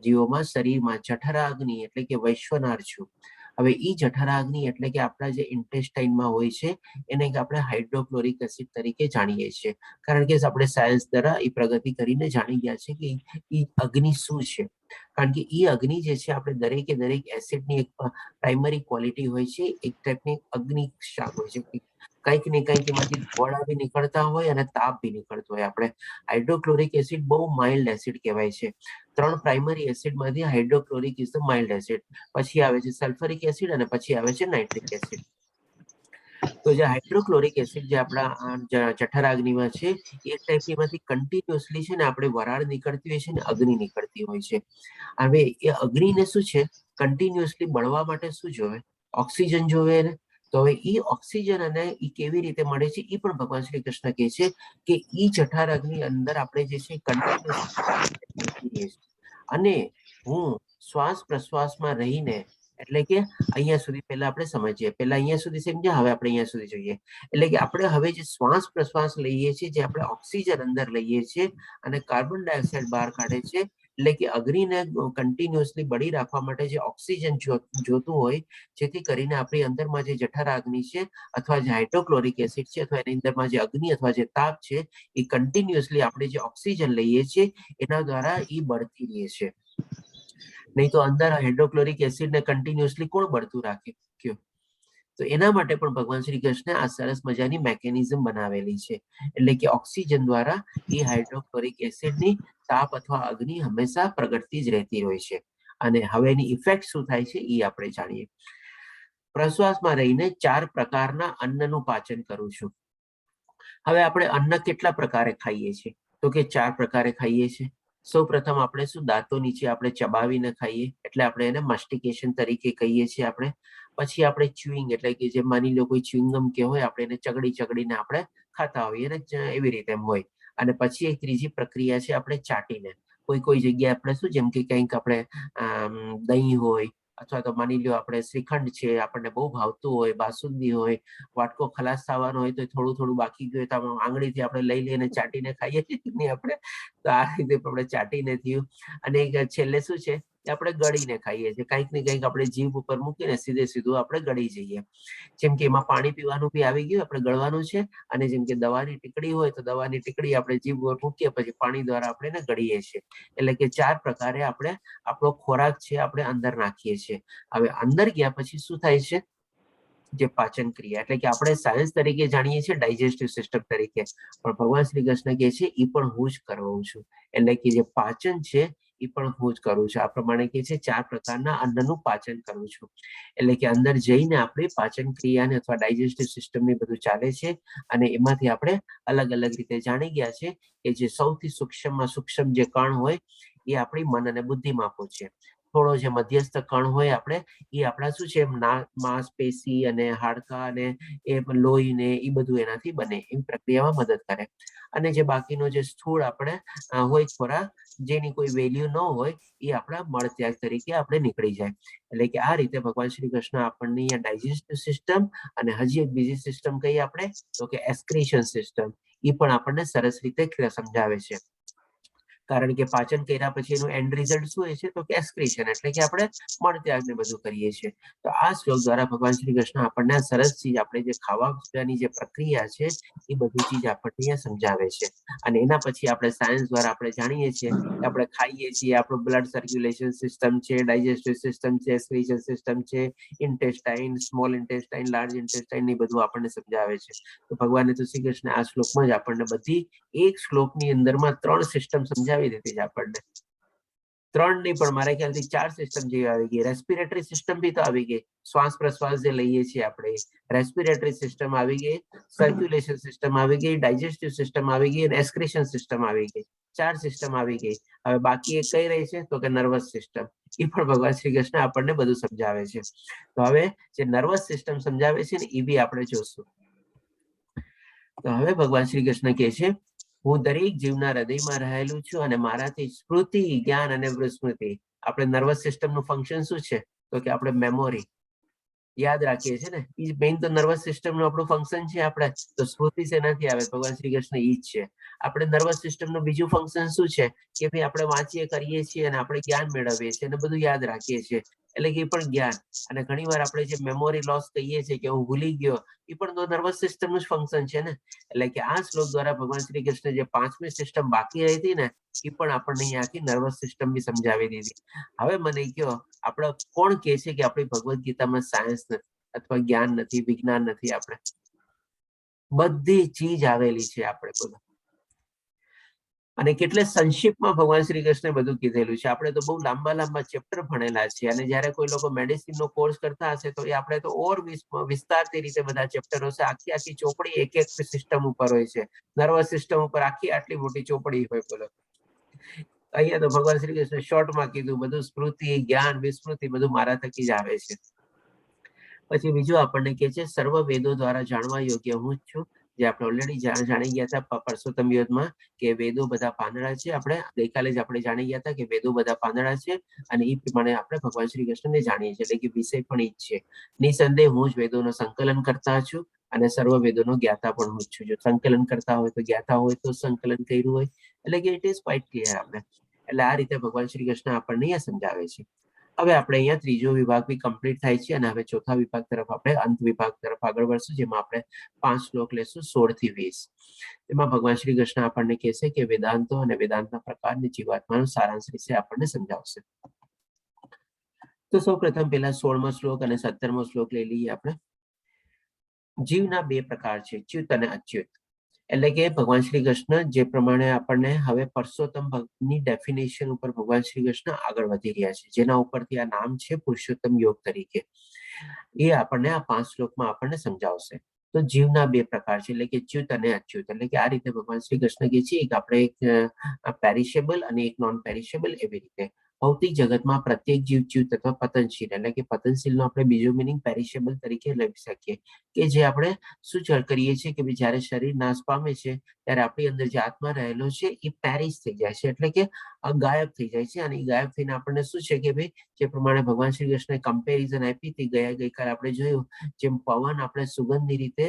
જીવોમાં શરીરમાં જઠરાગ્નિ એટલે કે વૈશ્વનાર છું. હવે એ જઠરાગ્નિ એટલે કે આપણા જે ઇન્ટેસ્ટાઇનમાં હોય છે એને આપણે હાઇડ્રોક્લોરિક એસિડ તરીકે જાણીએ છીએ. કારણ કે આપણે સાયન્સ દ્વારા એ પ્રગતિ કરીને જાણી ગયા છે કે એ અગ્નિ શું છે. કારણ કે એ અગ્નિ જે છે આપણે દરેક એસિડની એક પ્રાઇમરી ક્વોલિટી હોય છે, એક ટાઈપની અગ્નિ શાક હોય છે. કંઈક ને કંઈક એમાંથી ધોળા બી નીકળતા હોય અને તાપ બી નીકળતો હોય. આપણે હાઇડ્રોક્લોરિક એસિડ બહુ માઇલ્ડ એસિડ કહેવાય છે. 3 પ્રાઇમરી એસિડમાંથી hydrochloric is the mild acid. પછી આવે છે સલ્ફરિક એસિડ અને પછી આવે છે નાઇટ્રિક એસિડ. તો જે હાઇડ્રોક્લોરિક એસિડ જે આપણા જઠરાગ્નિમાં છે એ ટાઈપની કન્ટિન્યુઅસલી છે ને આપણે વરાળ નીકળતી હોય છે ને અગ્નિ નીકળતી હોય છે. હવે એ અગ્નિને શું છે કન્ટિન્યુઅસલી બળવા માટે શું જોવે? ઓક્સિજન જોવે ને. તો હવે એ ઓક્સિજન અને એ કેવી રીતે મળે છે એ પણ ભગવાન શ્રી કૃષ્ણ કહે છે કે એ જઠરાગ્નિ અંદર આપણે જે છે કન્ટિન્યુઅસ અને હું શ્વાસ પ્રશ્વાસમાં રહીને એટલે કે અહીંયા સુધી પહેલા આપણે સમજીએ. પહેલા અહીંયા સુધી સમજ્યા, હવે આપણે અહીંયા સુધી જોઈએ. એટલે કે આપણે હવે જે શ્વાસ પ્રશ્વાસ લઈએ છીએ, જે આપણે ઓક્સિજન અંદર લઈએ છીએ અને કાર્બન ડાયોક્સાઇડ બહાર કાઢે છે, એટલે કે અગ્નિને કન્ટિન્યુઅસલી બળી રાખવા માટે જે ઓક્સિજન જોતું હોય, જેથી કરીને આપણી અંદરમાં જે જઠરાગ્નિ છે અથવા જે હાઇડ્રોક્લોરિક એસિડ છે અથવા એની અંદરમાં જે અગ્નિ અથવા જે તાપ છે એ કન્ટિન્યુઅસલી આપણે જે ઓક્સિજન લઈએ છીએ એના દ્વારા એ બળતી રહે છે. નહીં તો અંદર હાઇડ્રોક્લોરિક એસિડને કન્ટિન્યુઅસલી કોણ બળતું રાખે? કયો. તો એના માટે પણ ભગવાન શ્રી કૃષ્ણે આ સરસ મજાની મેકેનિઝમ બનાવેલી છે. એટલે કે ઓક્સિજન દ્વારા એ હાઇડ્રોક્લોરિક એસિડની તાપ અથવા અગ્નિ હંમેશા પ્રગટતી જ રહેતી હોય છે. અને હવે એની ઇફેક્ટ શું થાય છે એ આપણે જાણીએ. પ્રશ્વાસમાં રહીને 4 પ્રકારના અન્નનું પાચન કરું છું. હવે આપણે અન્ન કેટલા પ્રકારે ખાઈએ છીએ? તો કે 4 પ્રકારે ખાઈએ છીએ. સૌ પ્રથમ આપણે શું દાંતો નીચે આપણે ચબાવીને ખાઈએ એટલે આપણે એને માસ્ટિકેશન તરીકે કહીએ છીએ આપણે. પછી આપણે ચ્યુઇંગ એટલે કે જે માની લો કોઈ ચ્યુઇંગમ કે હોય આપણે એને ચગડીને આપણે ખાતા હોઈએ ને એવી રીતે એમ હોય. અને પછી એક ત્રીજી પ્રક્રિયા છે આપણે ચાટીને. કોઈ જગ્યાએ આપણે શું જેમ કે કંઈક આપણે દહીં હોય અથવા તો માની લો આપણે શ્રીખંડ છે આપણને બહુ ભાવતું હોય, બાસુંદી હોય, વાટકો ખલાસ થવાનો હોય તો થોડું બાકી ગયું તો આંગળીથી આપણે લઈ લઈને ચાટીને ખાઈએ છીએ આપણે. તો આ રીતે આપણે ચાટીને થયું. અને છેલ્લે શું છે કે આપણે ગળીને ખાઈએ છીએ. કંઈક ને કંઈક આપણે જીભ ઉપર મૂકીને સીધું આપણે ગળી જઈએ. જેમ કે એમાં પાણી પીવાનું બી આવી ગયું, આપણે ગળવાનું છે. અને જેમ કે દવાની ટીકડી હોય તો દવાની ટીકડી આપણે જીભ ઉપર મૂકીએ પછી પાણી દ્વારા આપણે એને ગળીએ છીએ. એટલે કે 4 પ્રકારે આપણે આપણો ખોરાક છે આપણે અંદર નાખીએ છીએ. હવે અંદર ગયા પછી શું થાય છે જે પાચન ક્રિયા એટલે કે આપણે સાયન્સ તરીકે જાણીએ છીએ ડાયજેસ્ટિવ સિસ્ટમ તરીકે, પણ ભગવાન શ્રી કૃષ્ણ કહે છે એ પણ હું જ કરું છું. એટલે કે જે પાચન છે એ પણ હું જ કરું છું. આ પ્રમાણે કહે છે 4 પ્રકારના અન્નનું પાચન કરું છું. એટલે કે અંદર જઈને આપણે પાચન ક્રિયાને અથવા ડાયજેસ્ટિવ સિસ્ટમ ને બધું ચાલે છે. અને એમાંથી આપણે અલગ રીતે જાણી ગયા છે કે જે સૌથી સૂક્ષ્મમાં સૂક્ષ્મ જે કણ હોય એ આપણી મન અને બુદ્ધિમાં પહોંચે. થોડો જે મધ્યસ્થ કણ હોય આપણે એ આપણા શું છે માંસપેશી અને હાડકા અને એ લોહી ને એ બધું એનાથી બને એ પ્રક્રિયામાં મદદ કરે. અને જે બાકીનો જે સ્થૂળ આપણે હોય ખોરાક જેની કોઈ વેલ્યુ ન હોય એ આપણા મળત્યાગ તરીકે આપણે નીકળી જાય. એટલે કે આ રીતે ભગવાન શ્રી કૃષ્ણ આપણને અહીંયા ડાયજેસ્ટિવ સિસ્ટમ અને હજી એક બીજી સિસ્ટમ કહીએ આપણે તો કે એસ્ક્રીશન સિસ્ટમ એ પણ આપણને સરસ રીતે સમજાવે છે. કારણ કે પાચન કર્યા પછી એનું એન્ડ રિઝલ્ટ શું હોય છે તો કે એસ્ક્રીશન એટલે કે આપણે મળત્યાગ ને બધું કરીએ છીએ. તો આ શ્લોક દ્વારા ભગવાન શ્રી કૃષ્ણ આપણને આ સરસ ચીજ આપણે જે ખાવાની જે પ્રક્રિયા છે એ બધી ચીજ આપણને અહીંયા સમજાવે છે. અને એના પછી આપણે સાયન્સ દ્વારા આપણે જાણીએ છીએ કે આપણે ખાઈએ છીએ આપણું બ્લડ સર્ક્યુલેશન સિસ્ટમ છે, ડાયજેસ્ટિવ સિસ્ટમ છે, એસ્ક્રીશન સિસ્ટમ છે, intestine, small intestine, large intestine ને બધું આપણને સમજાવે છે. તો ભગવાને તો શ્રી કૃષ્ણ આ શ્લોકમાં જ આપણને બધી એક શ્લોકની અંદરમાં 3 સિસ્ટમ સમજાવી દીધી છે આપણને. 3 નહીં પણ મારા ખ્યાલથી 4 સિસ્ટમ જેવી આવી ગઈ. રેસ્પિરેટરી સિસ્ટમ બી તો આવી ગઈ, શ્વાસ પ્રશ્વાસ જે લઈએ છીએ આપણે રેસ્પિરેટરી સિસ્ટમ આવી ગઈ, સર્ક્યુલેશન સિસ્ટમ આવી ગઈ, ડાયજેસ્ટિવ સિસ્ટમ આવી ગઈ અને એસ્ક્રીશન સિસ્ટમ આવી ગઈ. 4 સિસ્ટમ આવી ગઈ. હવે બાકી એક કઈ રહી છે તો કે નર્વસ સિસ્ટમ. એ પણ ભગવાન શ્રી કૃષ્ણ આપણને બધું સમજાવે છે. તો હવે જે નર્વસ સિસ્ટમ સમજાવે છે ને એ બી આપણે જોશું. તો હવે ભગવાન શ્રી કૃષ્ણ કહે છે હું દરેક જીવના હૃદયમાં રહેલું છું અને મારાથી સ્મૃતિ, જ્ઞાન અને વિસ્મૃતિ. આપણે નર્વસ સિસ્ટમ નું ફંક્શન શું છે તો કે આપણે મેમોરી યાદ રાખીએ છીએ ને, એ મેઇન તો નર્વસ સિસ્ટમ નું આપણું ફંક્શન છે. આપણે તો સ્મૃતિ શેનાથી આવે ભગવાન શ્રી કૃષ્ણ ઈ જ છે. આપણે નર્વસ સિસ્ટમ નું બીજું ફંક્શન શું છે કે ભાઈ આપણે વાંચીએ કરીએ છીએ અને આપણે જ્ઞાન મેળવીએ છીએ અને બધું યાદ રાખીએ છીએ એટલે કે એ પણ જ્ઞાન. અને ઘણી વાર આપણે જે મેમોરી લોસ કહીએ છીએ કે હું ભૂલી ગયો એ પણ તો નર્વસ સિસ્ટમ નું જ ફંક્શન છે ને. એટલે કે આ શ્લોક દ્વારા ભગવાન શ્રી કૃષ્ણ જે 5મી સિસ્ટમ બાકી રહી હતી ને એ પણ આપણને અહીંયા આખી નર્વસ સિસ્ટમ બી સમજાવી દીધી. હવે મને કહો આપણે કોણ કહે છે કે આપણી ભગવદ્ ગીતામાં સાયન્સ નથી અથવા જ્ઞાન નથી, વિજ્ઞાન નથી? આપણે બધી ચીજ આવેલી છે આપણે બોલો. અને કેટલે સંક્ષિપ્તમાં ભગવાન શ્રી કૃષ્ણે બધું કીધેલું છે. આપણે તો બહુ લાંબા ચેપ્ટર ભણેલા છે અને જયારે કોઈ લોકો મેડિસિન નો કોર્સ કરતા હશે તો એ આપણે તો ઓર વિસ્તારથી રીતે બધા ચેપ્ટરો છે. આખી ચોપડી એક સિસ્ટમ ઉપર હોય છે. નર્વસ સિસ્ટમ ઉપર આટલી મોટી ચોપડી હોય બોલો. અહીંયા તો ભગવાન શ્રી કૃષ્ણ શોર્ટમાં કીધું બધું સ્મૃતિ, જ્ઞાન, વિસ્મૃતિ બધું મારા થકી જ આવે છે. પછી બીજું આપણને કહે છે સર્વ વેદો દ્વારા જાણવા યોગ્ય હું જ છું. જે આપણે ઓલરેડી જાણી ગયા હતા પરસોત્તમ યોગમાં કે વેદો બધા પાંદડા છે. આપણે ગઈકાલે જ આપણે જાણી ગયા હતા કે વેદો બધા પાંદડા છે અને એ પ્રમાણે આપણે ભગવાન શ્રી કૃષ્ણને જાણીએ છીએ. એટલે કે વિષય પણ એ જ છે. નિસંદેહ હું જ વેદોનું સંકલન કરતા છું અને સર્વ વેદોનો જ્ઞાતા પણ હું જ છું. જો સંકલન કરતા હોય તો જ્ઞાતા હોય તો સંકલન કર્યું હોય એટલે કે ઇટ ઇઝ ક્વાઇટ ક્લિયર આપણે. એટલે આ રીતે ભગવાન શ્રી કૃષ્ણ આપણને અહીંયા સમજાવે છે. હવે આપણે અહીંયા ત્રીજો વિભાગ બી કમ્પ્લીટ થાય છે અને હવે ચોથા વિભાગ તરફ આપણે અંત વિભાગ તરફ આગળ વધશું જેમાં આપણે 5 શ્લોક લેશું 16 થી 20. એમાં ભગવાન શ્રી કૃષ્ણ આપણને કહેશે કે વેદાંતો અને વેદાંતના પ્રકારની જીવાત્માનો સારાંશ વિશે આપણને સમજાવશે. તો સૌપ્રથમ પહેલા 16મો શ્લોક અને 17મો શ્લોક લઈ લઈએ આપણે. જીવના 2 પ્રકાર છે, ચ્યુત અને અચ્યુત. એટલે કે ભગવાન શ્રી કૃષ્ણ જે પ્રમાણે આપણને હવે પરસોત્તમ ભક્તની ડેફિનેશન ઉપર ભગવાન શ્રી કૃષ્ણ આગળ વધી રહ્યા છે જેના ઉપરથી આ નામ છે પુરુષોત્તમ યોગ તરીકે. એ આપણને આ 5 શ્લોકમાં આપણને સમજાવશે. તો જીવના બે પ્રકાર છે, એટલે કે ચ્યુત અને અચ્યુત. એટલે કે આ રીતે ભગવાન શ્રી કૃષ્ણ કહે છે કે આપણે એક પેરિશેબલ અને એક નોન પેરિશેબલ એવી રીતે ભૌતિક જગતમાં પ્રત્યેક જીવ ચ્યુત અથવા પતનશીલ, એટલે કે પતનશીલનો આપણે બીજો મિનિંગ પેરિશેબલ તરીકે લઈ શકીએ, કે જે આપણે શું કરીએ છીએ કે જ્યારે શરીર નાશ પામે છે ત્યારે આપણી અંદર જે આત્મા રહેલો છે એ પેરિશ થઈ જાય છે, એટલે કે ગાયબ થઈ જાય છે. અને એ ગાયબ થઈને આપણને શું છે કે ભાઈ જે પ્રમાણે ભગવાન શ્રી કૃષ્ણએ કમ્પેરિઝન આપી હતી ગઈકાલે આપણે જોયું, જેમ પવન આપણે સુગંધની રીતે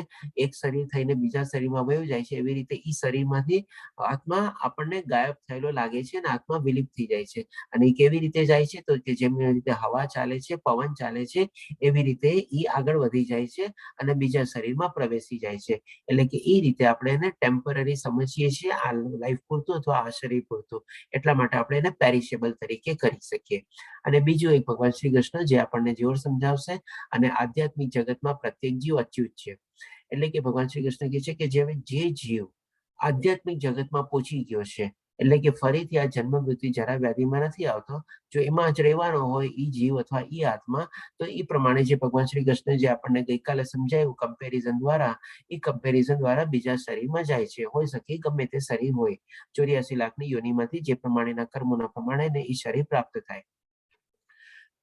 એક શરીર થઈને બીજા શરીરમાં વયો જાય છે, એવી રીતે એ શરીરમાંથી આત્મા આપણને ગાયબ થયેલો લાગે છે અને આત્મા વિલીપ થઈ જાય છે. અને એ કેવી રીતે જાય છે? તો કે જેમ રીતે હવા ચાલે છે, પવન ચાલે છે, એવી રીતે એ આગળ વધી જાય છે અને બીજા શરીરમાં પ્રવેશી જાય છે. એટલે કે એ રીતે આપણે એને ટેમ્પરરી સમજીએ છીએ, આ લાઈફ પૂરતું અથવા આ શરીર પૂરતું. એટલા માટે આપણે એને પેરિશેબલ તરીકે કરી શકીએ. અને બીજું એક ભગવાન શ્રી કૃષ્ણ જે આપણને જોર સમજાવશે, અને આધ્યાત્મિક જગતમાં પ્રત્યેક જીવ અચ્યુત છે. એટલે કે ભગવાન શ્રી કૃષ્ણ કહે છે કે જે જીવ આધ્યાત્મિક જગતમાં પહોંચી ગયો છે, એટલે કે ફરીથી આ જન્મ મૃત્યુ જરા વ્યાધિમાં નથી આવતો, જો એમાં જ રહેવાનો હોય એ જીવ અથવા એ આત્મા, તો એ પ્રમાણે જે ભગવાન શ્રી કૃષ્ણ જે આપણને ગઈકાલે સમજાયું કમ્પેરિઝન દ્વારા, એ કમ્પેરિઝન દ્વારા બીજા શરીરમાં જાય છે. હોઈ શકે ગમે તે શરીર હોય, 84 લાખની યોનિમાંથી જે પ્રમાણેના કર્મોના પ્રમાણે એ શરીર પ્રાપ્ત થાય.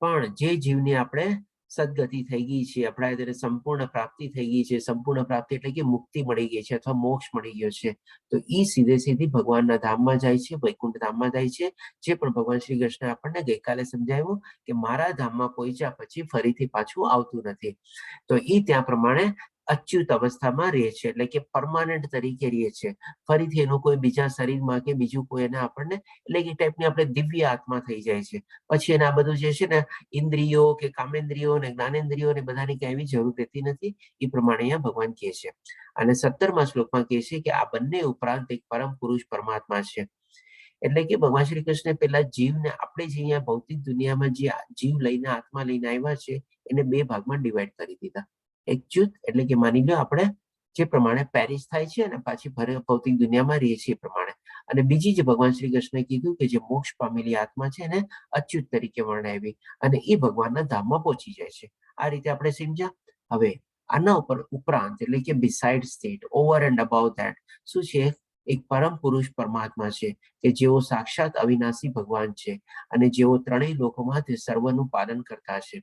પણ જે જીવને આપણે સદગતિ થઈ ગઈ છે, આપણા અત્યારે સંપૂર્ણ પ્રાપ્તિ થઈ ગઈ છે, સંપૂર્ણ પ્રાપ્તિ એટલે કે મુક્તિ મળી ગઈ છે અથવા મોક્ષ મળી ગયો છે, તો એ સીધી ભગવાનના ધામમાં જાય છે, વૈકુંઠ ધામમાં જાય છે. જે પણ ભગવાન શ્રી કૃષ્ણ આપણને ગઈકાલે સમજાવ્યું કે મારા ધામમાં પહોંચ્યા પછી ફરીથી પાછું આવતું નથી, તો એ ત્યાં પ્રમાણે અચ્યુત અવસ્થામાં રહે છે, એટલે કે પરમાનન્ટ તરીકે રહે છે. ફરીથી એનું કોઈ બીજા શરીરમાં કે બીજું કોઈ એને આપણને, એટલે કે ટાઈપની આપણે દિવ્ય આત્મા થઈ જાય છે. પછી એને આ બધું જે છે ને ઇન્દ્રિયો કે કામેન્દ્રિયો ને જ્ઞાનેન્દ્રિયો ને બધાની કઈ એવી જરૂર રહેતી નથી. એ પ્રમાણે અહીંયા ભગવાન કહે છે. અને 17મા શ્લોકમાં કહે છે કે આ બંને ઉપરાંત એક પરમ પુરુષ પરમાત્મા છે. એટલે કે ભગવાન શ્રી કૃષ્ણ પેલા જીવને, આપણે જે અહીંયા ભૌતિક દુનિયામાં જે જીવ લઈને આત્મા લઈને આવ્યા છે, એને બે ભાગમાં ડિવાઈડ કરી દીધા. એક ચ્યુત એટલે કે માની લો આપણે જે પ્રમાણે પેરિશ થાય છે અને પાછી ભૌતિક દુનિયામાં રહીએ છીએ એ પ્રમાણે. અને બીજી જે ભગવાન શ્રી કૃષ્ણે કીધું કે જે મોક્ષ પામેલી આત્મા છે એને અચ્યુત તરીકે વર્ણવી, અને એ ભગવાનના ધામમાં પહોંચી જાય છે. આ રીતે આપણે સમજ્યા. હવે આના ઉપરાંત એટલે કે beside state, over and about that શું છે? એક પરમ પુરુષ પરમાત્મા છે કે જેઓ સાક્ષાત અવિનાશી ભગવાન છે, અને જેઓ ત્રણેય લોકોમાં તે સર્વનું પાલન કરતા છે.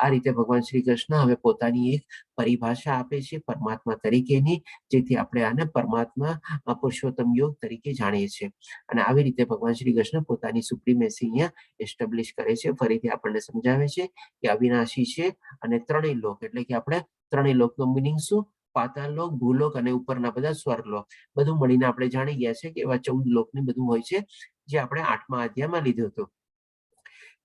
આ રીતે ભગવાન શ્રી કૃષ્ણ હવે પોતાની એક પરિભાષા આપે છે પરમાત્મા તરીકેની, જેથી આપણે આને પરમાત્મા પુરુષોત્તમ યોગ તરીકે જાણીએ છીએ. અને આવી રીતે ભગવાન શ્રી કૃષ્ણ પોતાની સુપ્રીમેસી અહીંયા એસ્ટાબ્લિશ કરે છે. ફરીથી આપણને સમજાવે છે કે અવિનાશી છે, અને ત્રણેય લોક એટલે કે આપણે ત્રણેય લોકનો મિનિંગ શું? પાતાળ લોક, ભૂલોક અને ઉપરના બધા સ્વર્ગલોક, બધું મળીને આપણે જાણી ગયા છે કે એવા 14 લોકને બધું હોય છે, જે આપણે 8મા અધ્યાયમાં લીધું હતું.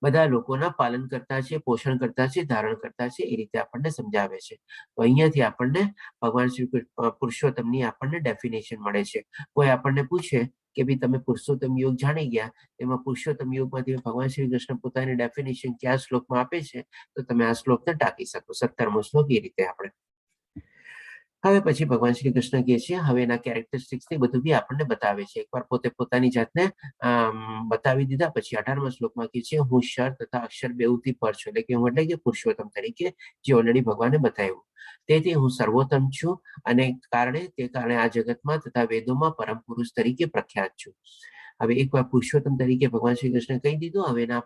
બધા લોકોના પાલન કરતા છે, પોષણ કરતા છે, ધારણ કરતા છે, એ રીતે આપણને સમજાવે છે. તો અહીંયાથી આપણને ભગવાન શ્રી પુરુષોત્તમની આપણને ડેફિનેશન મળે છે. કોઈ આપણને પૂછે કે ભાઈ તમે પુરુષોત્તમ યોગ જાણી ગયા, એમાં પુરુષોત્તમ યોગમાંથી ભગવાન શ્રી કૃષ્ણ પોતાની ડેફિનેશન કયા શ્લોકમાં આપે છે, તો તમે આ શ્લોકને ટાંકી શકો. 17મો શ્લોક એ રીતે આપણે. હવે પછી ભગવાન શ્રી કૃષ્ણ કહે છે, હવે એના કેરેક્ટરિસ્ટિક્સ ની બધું બી આપણને બતાવે છે. એકવાર પોતે પોતાની જાતને બતાવી દીધા પછી 18મા શ્લોકમાં કહે છે, હું ક્ષર તથા અક્ષર બેઉથી પર છું, એટલે કે હું એટલે કે પુરુષોત્તમ તરીકે, જે ઓલરેડી ભગવાને બતાવ્યું. તેથી હું સર્વોત્તમ છું, અને તે કારણે આ જગતમાં તથા વેદોમાં પરમ પુરુષ તરીકે પ્રખ્યાત છું. હવે એકવાર પુરુષોત્તમ તરીકે ભગવાન શ્રી કૃષ્ણ કહી દીધું. હવે એને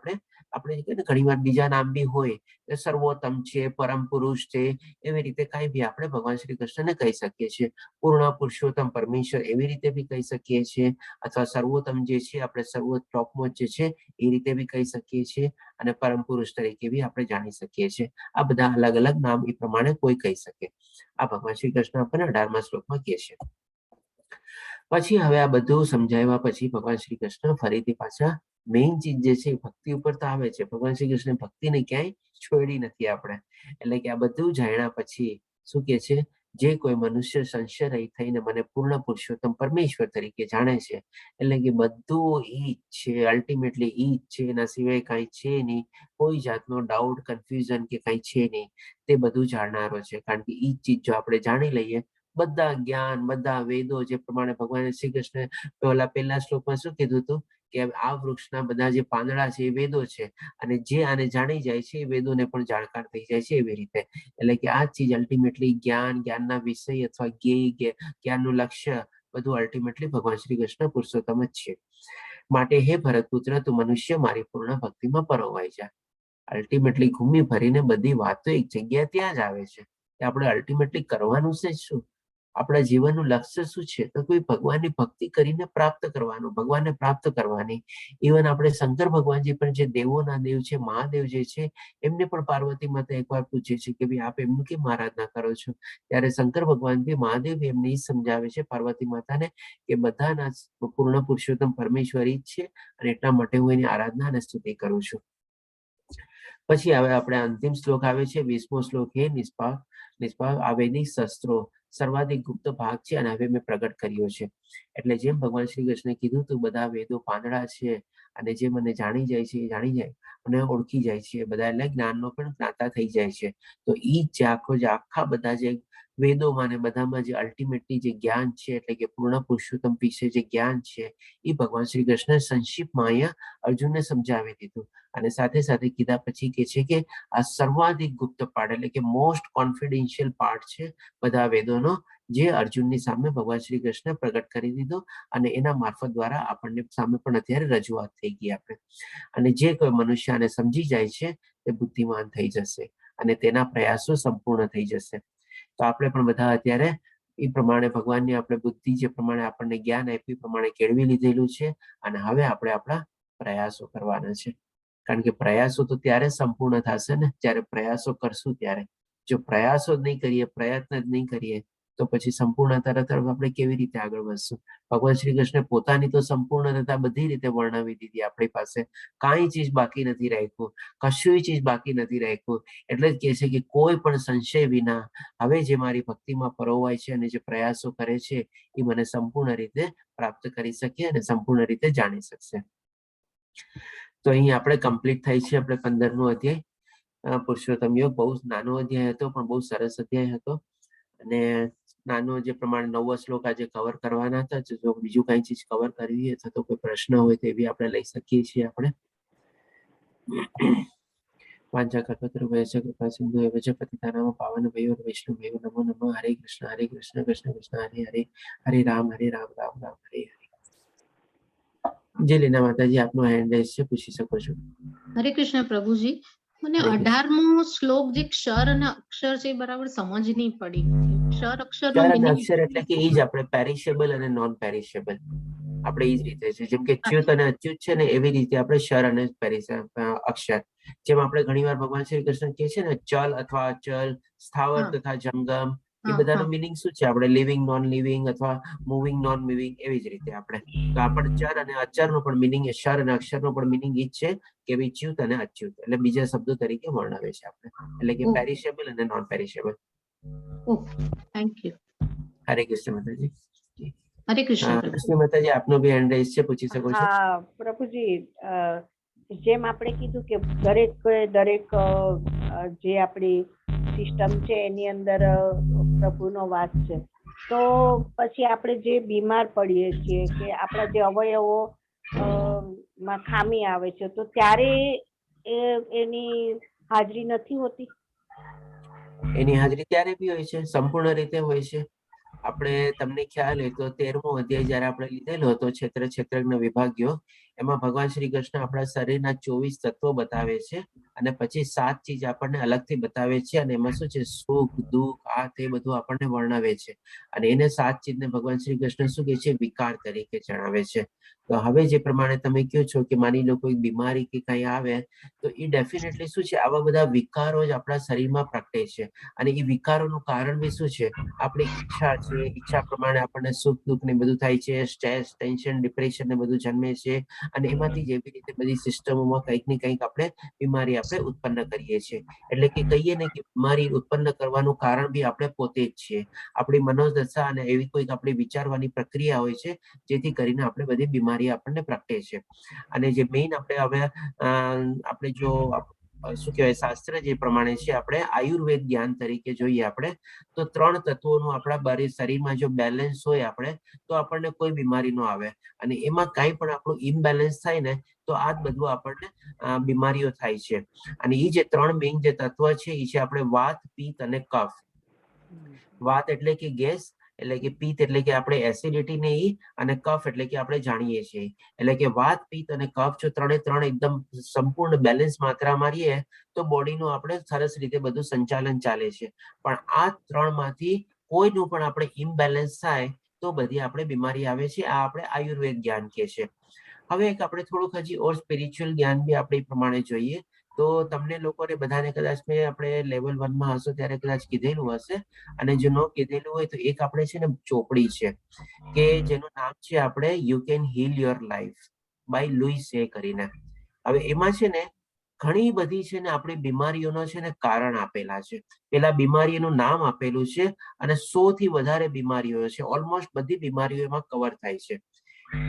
આપણે ઘણી વાર બીજા નામ બી હોય, સર્વોત્તમ છે, પરમ પુરુષ છે, એવી રીતે કઈ બી આપણે ભગવાન શ્રી કૃષ્ણને કહી શકીએ છીએ. પૂર્ણ પુરુષોત્તમ પરમેશ્વર એવી રીતે બી કહી શકીએ છીએ, અથવા સર્વોત્તમ જે છે આપણે સર્વ ટોપમોસ્ટ જે છે એ રીતે બી કહી શકીએ છીએ, અને પરમ પુરુષ તરીકે બી આપણે જાણી શકીએ છીએ. આ બધા અલગ અલગ નામ એ પ્રમાણે કોઈ કહી શકે. આ ભગવાન શ્રી કૃષ્ણ આપણને 18મા શ્લોકમાં કહે છે. પછી હવે આ બધું સમજાવ્યા પછી ભગવાન શ્રી કૃષ્ણ ફરીથી પાછા મેઇન ચીજ જે છે ભક્તિ ઉપર તો આવે છે. ભગવાન શ્રી કૃષ્ણ ભક્તિને ક્યાંય છોડી નથી આપણે. એટલે કે આ બધું જાણ્યા પછી શું કે છે, જે કોઈ મનુષ્ય સંશય રહી થઈને મને પૂર્ણ પુરુષોત્તમ પરમેશ્વર તરીકે જાણે છે, એટલે કે બધું ઈ જ છે, અલ્ટિમેટલી ઈ જ છે, એના સિવાય કાંઈ છે નહીં, કોઈ જાતનો ડાઉટ, કન્ફ્યુઝન કે કાંઈ છે નહીં, તે બધું જાણનારો છે. કારણ કે ઈ ચીજ જો આપણે જાણી લઈએ, બધા જ્ઞાન, બધા વેદો જે પ્રમાણે ભગવાન શ્રી કૃષ્ણ પહેલા શ્લોકમાં શું કીધું હતું કે આ વૃક્ષના બધા જે પાંદડા છે એ વેદો છે, અને જે આને જાણી જાય છે એ વેદોને પણ જાણકાર થઈ જાય છે એવી રીતે. એટલે કે આ ચીજ અલ્ટિમેટલી જ્ઞાનના વિષય અથવા જ્ઞાનનું લક્ષ્ય બધું અલ્ટિમેટલી ભગવાન શ્રી કૃષ્ણ પુરુષોત્તમ જ છે. માટે હે ભરતપુત્ર, તું મનુષ્ય મારી પૂર્ણ ભક્તિમાં પરોવાઈ જા. અલ્ટિમેટલી ઘૂમી ફરીને બધી વાતો એક જગ્યાએ ત્યાં જ આવે છે કે આપણે અલ્ટિમેટલી કરવાનું છે શું, આપણા જીવનનું લક્ષ્ય શું છે, તો કોઈ ભગવાનની ભક્તિ કરીને પ્રાપ્ત કરવાનું, ભગવાનને પ્રાપ્ત કરવાની. ઇવન આપણે શંકર ભગવાનજી પણ જે દેવોના દેવ છે, મહાદેવ જે છે, એમને પણ પાર્વતી માતા એકવાર પૂછે છે કે ભાઈ આપ એમનું કેમ આરાધના કરો છો? ત્યારે શંકર ભગવાન બી મહાદેવ બી એમને સમજાવે છે પાર્વતી માતાને કે બધાના પૂર્ણ પુરુષોત્તમ પરમેશ્વર જ છે, અને એટલા માટે હું એની આરાધના અને સ્તુતિ કરું છું. પછી હવે આપણે અંતિમ શ્લોક આવે છે 20મો શ્લોક. હે નિષ્પાપ આ વૈદિક શસ્ત્રો સર્વાધિક ગુપ્ત ભાગ છે અને હવે મેં પ્રગટ કર્યો છે. એટલે જેમ ભગવાન શ્રી કૃષ્ણે કીધું તું બધા વેદો પાંદડા છે, અને જે મને જાણી જાય છે એ જાણી જાય અને ઓળખી જાય છે બધા, એટલે જ્ઞાનનો પણ જ્ઞાતા થઈ જાય છે. તો ઈ જ આખા બધા જે વેદોમાં ને બધામાં જે અલ્ટિમેટલી જે જ્ઞાન છે, એટલે કે પૂર્ણ પુરુષોત્તમ વિશે જે જ્ઞાન છે એ ભગવાન શ્રી કૃષ્ણ સંક્ષિપ્તમાં અહીંયા અર્જુનને સમજાવી દીધું. અને સાથે સાથે કીધા પછી કે છે કે આ સર્વાધિક ગુપ્ત પાઠ, એટલે કે મોસ્ટ કોન્ફિડેન્શિયલ પાર્ટ છે બધા વેદોનો, જે અર્જુનની સામે ભગવાન શ્રી કૃષ્ણ પ્રગટ કરી દીધો, અને એના મારફત દ્વારા આપણને સામે પણ અત્યારે રજૂઆત થઈ ગઈ આપણે. અને જે કોઈ મનુષ્ય આને સમજી જાય છે તે બુદ્ધિમાન થઈ જશે અને તેના પ્રયાસો સંપૂર્ણ થઈ જશે. તો આપણે પણ બધા અત્યારે એ પ્રમાણે ભગવાનની આપણે બુદ્ધિ જે પ્રમાણે આપણને જ્ઞાન આપ્યું પ્રમાણે કેળવી લીધેલું છે, અને હવે આપણે આપણા પ્રયાસો કરવાના છે. કારણ કે પ્રયાસો તો ત્યારે સંપૂર્ણ થશે ને જ્યારે પ્રયાસો કરશું ત્યારે. જો પ્રયાસો જ નહીં કરીએ, પ્રયત્ન જ નહીં કરીએ, તો પછી સંપૂર્ણતા તરફ આપણે કેવી રીતે આગળ વધશું? ભગવાન શ્રી કૃષ્ણે પોતાની તો સંપૂર્ણતા બધી રીતે વર્ણવી દીધી આપણી પાસે, કાંઈ ચીજ બાકી નથી રાખ્યું, કશું ચીજ બાકી નથી રાખ્યું. એટલે જ કહે છે કે કોઈ પણ સંશય વિના હવે જે મારી ભક્તિમાં પરોવાય છે અને જે પ્રયાસો કરે છે એ મને સંપૂર્ણ રીતે પ્રાપ્ત કરી શકે અને સંપૂર્ણ રીતે જાણી શકશે. તો અહીં આપણે કમ્પ્લીટ થાય છે આપણે 15મો અધ્યાય પુરુષોત્તમ યોગ. બહુ નાનો અધ્યાય હતો પણ બહુ સરસ અધ્યાય હતો. અને નાનો જે પ્રમાણે 9વો શ્લોક આજે કવર કરવાના હતા. જો બીજું કઈ ચીજ કવર કરવી અથવા તો કોઈ પ્રશ્ન હોય તો એ બી આપણે લઈ શકીએ છીએ. આપણે વાંચા કલ્પતરુ વૈશ્ય કૃપા સિંધુ એવ ચ પતિતાનામ પાવન ભયો વૈષ્ણવેવ નમો નમઃ. હરે કૃષ્ણ કૃષ્ણ કૃષ્ણ હરે હરે, હરે રામ રામ રામ હરે હરે. જે લીના માતાજી આપનો હેન્ડ રેઝ છે, પૂછી શકો છો. હરે કૃષ્ણ પ્રભુજી, મને 18મો શ્લોક જે ક્ષર અને અક્ષર છે એ બરાબર સમજ નહીં પડી. ક્ષર અક્ષર નો ક્ષર અને meaning અક્ષર એટલે કે એ જ આપણે પેરિશેબલ અને નોન પેરિશેબલ આપણે એ જ રીતે છે. જેમ કે ચ્યુત અને અચ્યુત છે ને, એવી રીતે આપણે ક્ષર અને અક્ષર. જેમ આપણે ઘણીવાર ભગવાન શ્રી કૃષ્ણ કહે છે ને ચલ અથવા અચલ, સ્થાવર તથા જંગમ, એ બધાનું મિનિંગ શું છે? આપણે લિવિંગ, નોન લિવિંગ અથવા મૂવિંગ, નોન મૂવિંગ, એવી જ રીતે આપણે. તો આપણે ચર અને અચરનો પણ મિનિંગ, ક્ષર અને અક્ષરનો પણ મિનિંગ એ જ છે કે ભાઈ ચ્યુત અને અચ્યુત, એટલે બીજા શબ્દો તરીકે વર્ણવે છે આપણે. એટલે કે પેરિશેબલ અને નોન પેરિશેબલ. Thank you. હરે કૃષ્ણ માતાજી. હરે કૃષ્ણ. કૃષ્ણ માતાજી આપનો બી હેન્ડ રેઝ છે, પૂછી શકો છો. હા પ્રભુજી, જેમ આપણે કીધું કે દરેક જે આપણી સિસ્ટમ છે એની અંદર પ્રભુનો વાસ છે, તો પછી આપણે જે બીમાર પડીએ છીએ કે આપણા જે અવયવો માં ખામી આવે છે, તો ત્યારે એની હાજરી નથી હોતી. એની હાજરી ત્યારે બી હોય છે, સંપૂર્ણ રીતે હોય છે. આપણે તમને ખ્યાલ હોય તો 13મો અધ્યાય જયારે આપણે લીધેલો હતો ક્ષેત્રજ્ઞ વિભાગ્યો, એમાં ભગવાન શ્રી કૃષ્ણ આપણા શરીરના 24 તત્વો બતાવે છે, અને પછી 7 ચીજ આપણને અલગથી બતાવે છે. અને એમાં શું છે? સુખ, દુઃખ, આ તે બધું આપણને વર્ણવે છે. અને એને 7 ચીજને ભગવાન શ્રી કૃષ્ણ શું કહે છે? વિકાર તરીકે જણાવે છે. તો હવે જે પ્રમાણે તમે કહો છો કે માની લો કોઈ બીમારી કે કઈ આવે, તો એ ડેફિનેટલી શું છે? આવા બધા વિકારો જ આપણા શરીરમાં પ્રગટે છે. અને એ વિકારોનું કારણ બી શું છે? આપણી ઈચ્છા છે. ઈચ્છા પ્રમાણે આપણને સુખ દુઃખ ને બધું થાય છે, સ્ટ્રેસ, ટેન્શન, ડિપ્રેશન ને બધું જન્મે છે. અને એમાંથી જેવી રીતે બધી સિસ્ટમોમાં કંઈક ને કંઈક આપણે બીમારી આપણે ઉત્પન્ન કરીએ છીએ. એટલે કે કહીએ ને કે બીમારી ઉત્પન્ન કરવાનું કારણ બી આપણે પોતે જ છીએ. આપણી મનોદશા અને એવી કોઈક આપણી વિચારવાની પ્રક્રિયા હોય છે, જેથી કરીને આપણે બધી બીમારી આપણને પ્રગટે છે. અને જે મેઇન આપણે હવે આપણે જો શું કહેવાય શાસ્ત્ર જે પ્રમાણે છે આપણે આયુર્વેદ જ્ઞાન તરીકે જોઈએ આપણે તો 3 તત્વોનું આપણા શરીરમાં જો બેલેન્સ હોય આપણે તો આપણને કોઈ બીમારી ન આવે અને એમાં કાંઈ પણ આપણું ઇમ્બેલેન્સ થાય ને તો આ જ બધું આપણને બીમારીઓ થાય છે અને એ જે 3 મેઇન જે તત્વ છે એ છે આપણે વાત પિત્ત અને કફ. વાત એટલે કે ગેસ, એટલે કે પિત્ત એટલે કે આપણે એસિડિટી ને ઈ અને કફ એટલે કે આપણે જાણીએ છીએ એટલે કે વાત પિત્ત અને કફ જો 3 એકદમ સંપૂર્ણ બેલેન્સ માત્રામાં રહીએ તો બોડીનું આપણે સરસ રીતે બધું સંચાલન ચાલે છે પણ આ 3 માંથી કોઈનું પણ આપણે ઇમ્બેલેન્સ થાય તો બધી આપણે બીમારી આવે છે. આ આપણે આયુર્વેદ જ્ઞાન કહે છે. હવે એક આપણે થોડુંક હજી ઓર સ્પિરિચ્યુઅલ જ્ઞાન બી આપણે પ્રમાણે જોઈએ તો તમને લોકોને બધાને કદાચ મેં આપણે લેવલ 1 માં હશો ત્યારે કદાચ કીધેલું હશે અને જો ન કીધેલું હોય તો એક આપણે છે ને ચોપડી છે કે જેનું નામ છે આપણે you can heal your life by Louise એ કરીને. હવે એમાં છે ને ઘણી બધી છે ને આપણી બીમારીઓનો છે ને કારણ આપેલા છે. પેલા બીમારીનું નામ આપેલું છે અને 100 થી વધારે બીમારીઓ છે. ઓલમોસ્ટ બધી બીમારીઓ એમાં કવર થાય છે.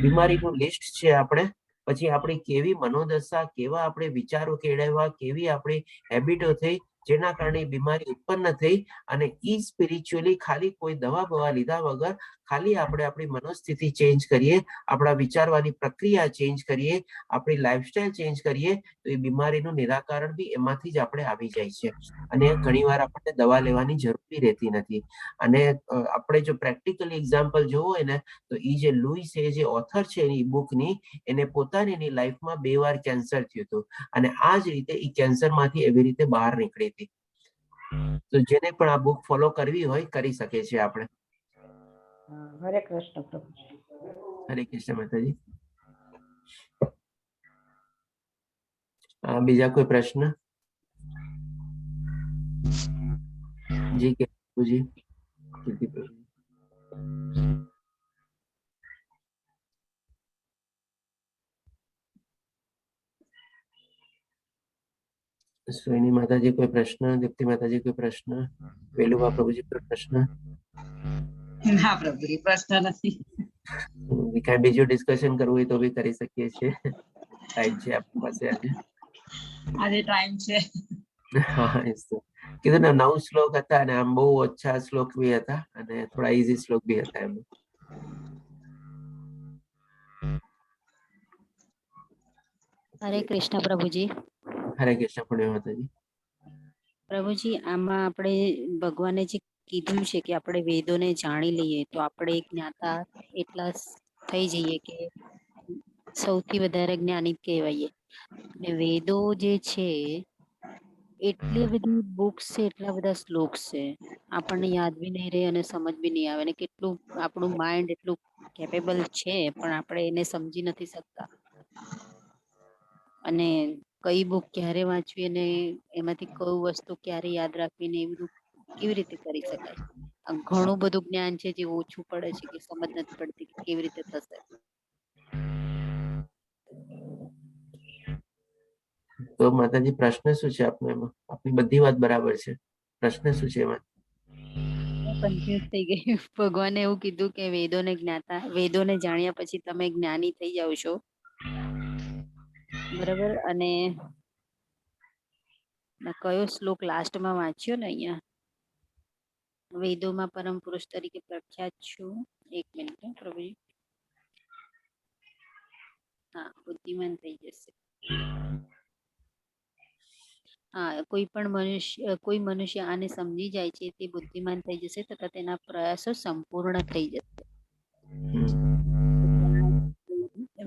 બીમારીનું લિસ્ટ છે આપણે પછી આપણી કેવી મનોદશા કેવા આપણે વિચારો કેળવવા કેવી આપણી હેબિટો થઈ જેના કારણે બીમારી ઉત્પન્ન થઈ અને ઈ સ્પિરિચ્યુઅલી ખાલી કોઈ દવા બવા લીધા વગર ખાલી આપણે આપણી મનોસ્થિતિ ચેન્જ કરીએ આપણા વિચારવાની પ્રક્રિયા ચેન્જ કરીએ આપણી લાઈફસ્ટાઈલ ચેન્જ કરીએ તો એ બીમારીનું નિરાકરણ બી એમાંથી જ આપણે આવી જાય છે અને ઘણીવાર આપણને દવા લેવાની જરૂર બી રહેતી નથી. અને આપણે જો પ્રેક્ટિકલી એક્ઝામ્પલ જોવું હોય ને તો એ જે લુઈસ એ જે ઓથર છે એની બુકની એને પોતાની લાઈફમાં 2 વાર કેન્સર થયું હતું અને આ જ રીતે એ કેન્સરમાંથી એવી રીતે બહાર નીકળી હતી. તો જેને પણ આ બુક ફોલો કરવી હોય કરી શકે છે આપણે. હરે કૃષ્ણ પ્રભુજી. હરે કૃષ્ણ માતાજી. બીજા કોઈ પ્રશ્ન? જી કે પ્રભુજી. સોની માતાજી કોઈ પ્રશ્ન? દીપ્તિ માતાજી કોઈ પ્રશ્ન? વેલુબા પ્રભુજી કોઈ પ્રશ્ન? ના પ્રભુજી પ્રશ્ન નથી. કઈ બીજું ડિસ્કશન કરવું હોય તો બી કરી શકીએ છીએ. ટાઈમ છે આપણી પાસે આજે. આજે ટાઈમ છે. કીધું ને 9 શ્લોક હતા અને આમ બહુ ઓછા શ્લોક બી હતા અને થોડા ઈઝી શ્લોક બી હતા એમ. હરે કૃષ્ણ પ્રભુજી. હરે કૃષ્ણ પુણ્ય માતાજી. પ્રભુજી આમાં આપણે ભગવાને જે કીધું છે કે આપણે વેદોને જાણી લઈએ તો આપણે જ્ઞાતા એટલા થઈ જઈએ કે સૌથી વધારે જ્ઞાની કહેવાઈએ. અને વેદો જે છે એટલી બધી બુક્સ છે એટલા બધા શ્લોક્સ છે આપણને યાદ બી નહીં રહે અને સમજ બી નહીં આવે ને કેટલું આપણું માઇન્ડ એટલું કેપેબલ છે પણ આપણે એને સમજી નથી શકતા. અને કઈ બુક ક્યારે વાંચવી અને એમાંથી કઈ વસ્તુ ક્યારે યાદ રાખવી ને એ બધું કેવી રીતે કરી શકાય? ઘણું બધું જ્ઞાન છે જે ઓછું પડે છે કે સમજ નથી પડતી કે કેવી રીતે થશે. તો માતાજી પ્રશ્ન શું છે આપનો એમાં? આપની બધી વાત બરાબર છે. પ્રશ્ન શું છે એમાં? કન્ફ્યુઝ થઈ ગઈ. ભગવાને એવું કીધું કે વેદોને જાણ્યા પછી તમે જ્ઞાની થઈ જાવ છો બરાબર. અને કયો શ્લોક લાસ્ટમાં વાંચ્યો ને અહીંયા વેદોમાં પરમ પુરુષ તરીકે પ્રખ્યાત છું. એક મિનિટ પ્રભુજી. હા, બુદ્ધિમાન થઈ જશે. હા, કોઈ મનુષ્ય આને સમજી જાય છે તે બુદ્ધિમાન થઈ જશે તથા તેના પ્રયાસો સંપૂર્ણ થઈ જશે.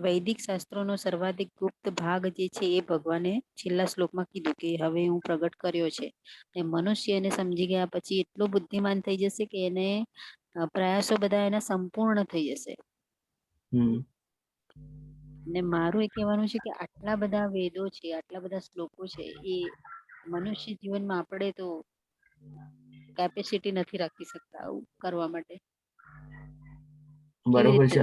વૈદિક શાસ્ત્રોનો સર્વાધિક ગુપ્ત ભાગ જે છે એ ભગવાને છેલ્લા શ્લોકમાં કીધું કે હવે હું પ્રગટ કર્યો છે. મનુષ્ય એને સમજી ગયા પછી એટલો બુદ્ધિમાન થઈ જશે કે એને પ્રયાસો બધા એના સંપૂર્ણ થઈ જશે. ને મારું એ કહેવાનું છે કે આટલા બધા વેદો છે આટલા બધા શ્લોકો છે એ મનુષ્ય જીવનમાં આપણે તો કેપેસિટી નથી રાખી શકતા આવું કરવા માટે. બરોબર છે.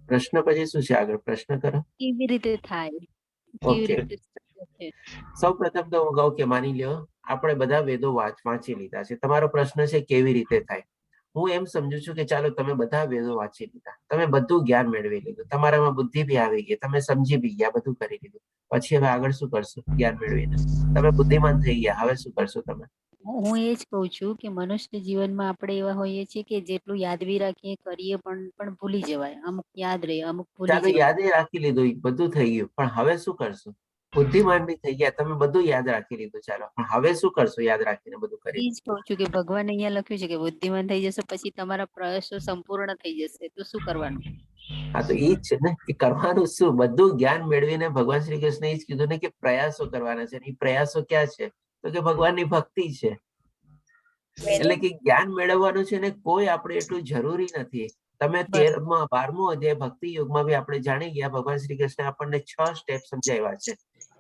પ્રશ્ન પછી શું છે આગળ? પ્રશ્ન કરો. કેવી રીતે થાય? કેવી રીતે? સૌ પ્રથમ તો હું કહું કે માની લ્યો આપણે બધા વેદો વાંચી લીધા છે. તમારો પ્રશ્ન છે કેવી રીતે થાય? હું એમ સમજુ છું કે ચાલો તમે બધા વેદો વાંચી લીધા, તમે બધું જ્ઞાન મેળવી લીધું, તમારામાં બુદ્ધિ બી આવી ગઈ, તમે સમજી બી ગયા, બધું કરી લીધું, પછી હવે આગળ શું કરશો? જ્ઞાન મેળવીને તમે બુદ્ધિમાન થઈ ગયા, હવે શું કરશો તમે? હું એ જ કહું છું કે મનુષ્ય જીવનમાં આપણે એવા હોઈએ છીએ કે જેટલું યાદ બી રાખીએ કરીએ પણ ભૂલી જવાય, અમુક યાદ રહે અમુક ભૂલી ચાલો જવાય. યાદ રાખી લીધું, બધું થઈ ગયું, પણ હવે શું કરશો? બુદ્ધિમાન બી થઈ ગયા, તમે બધું યાદ રાખી લીધું, ચાલો, પણ હવે શું કરશો યાદ રાખીને બધું કરી? એ જ કહું છું કે ભગવાન અહીંયા લખ્યું છે કે બુદ્ધિમાન થઈ જશો પછી તમારા પ્રયાસો સંપૂર્ણ થઈ જશે, તો શું કરવાનું? હા, તો એ જ છે ને કે કરવાનું શું? બધું જ્ઞાન મેળવીને ભગવાન શ્રી કૃષ્ણ એ જ કીધું ને કે પ્રયાસો કરવાના છે. એ પ્રયાસો ક્યાં છે? તો કે ભગવાનની ભક્તિ છે. એટલે કે જ્ઞાન મેળવવાનું છે ને કોઈ આપણે એટલું જરૂરી નથી. તમે 13મા 12મો અધ્યાય ભક્તિ યોગમાં બી આપણે જાણી ગયા, ભગવાન શ્રી કૃષ્ણ આપણને 6 સ્ટેપ સમજાવ્યા છે.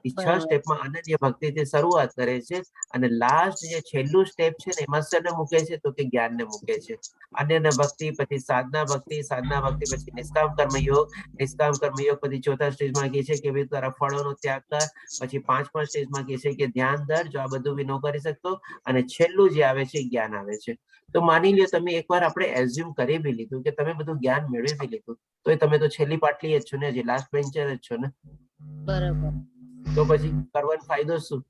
એ 6 બરાબર. સ્ટેપમાં અનન્ય ભક્તિથી શરૂઆત કરે છે અને લાસ્ટ જે છેલ્લું સ્ટેપ છે ને એમાં શેને મૂકે છે? તો કે જ્ઞાનને મૂકે છે. અનન્ય ભક્તિ પછી સાધના ભક્તિ પછી નિષ્કામ કર્મયોગ, નિષ્કામ કર્મયોગ પછી ચોથા સ્ટેજમાં કહે છે કે ભાઈ તારા ફળોનો ત્યાગ કર, પછી 5મા સ્ટેજમાં કહે છે કે ધ્યાન ધર, જો આ બધું બી ન કરી શકતો, અને છેલ્લું જે આવે છે જ્ઞાન આવે છે. તો માની લ્યો તમે એકવાર આપણે એઝ્યુમ કરી બી લીધું કે તમે બધું જ્ઞાન મેળવી બી લીધું, તો તમે તો છેલ્લી પાટલી જ છો ને, જે લાસ્ટ બેન્ચર જ છો ને. બરાબર. તો પછી કરવાનો ફાયદો શું?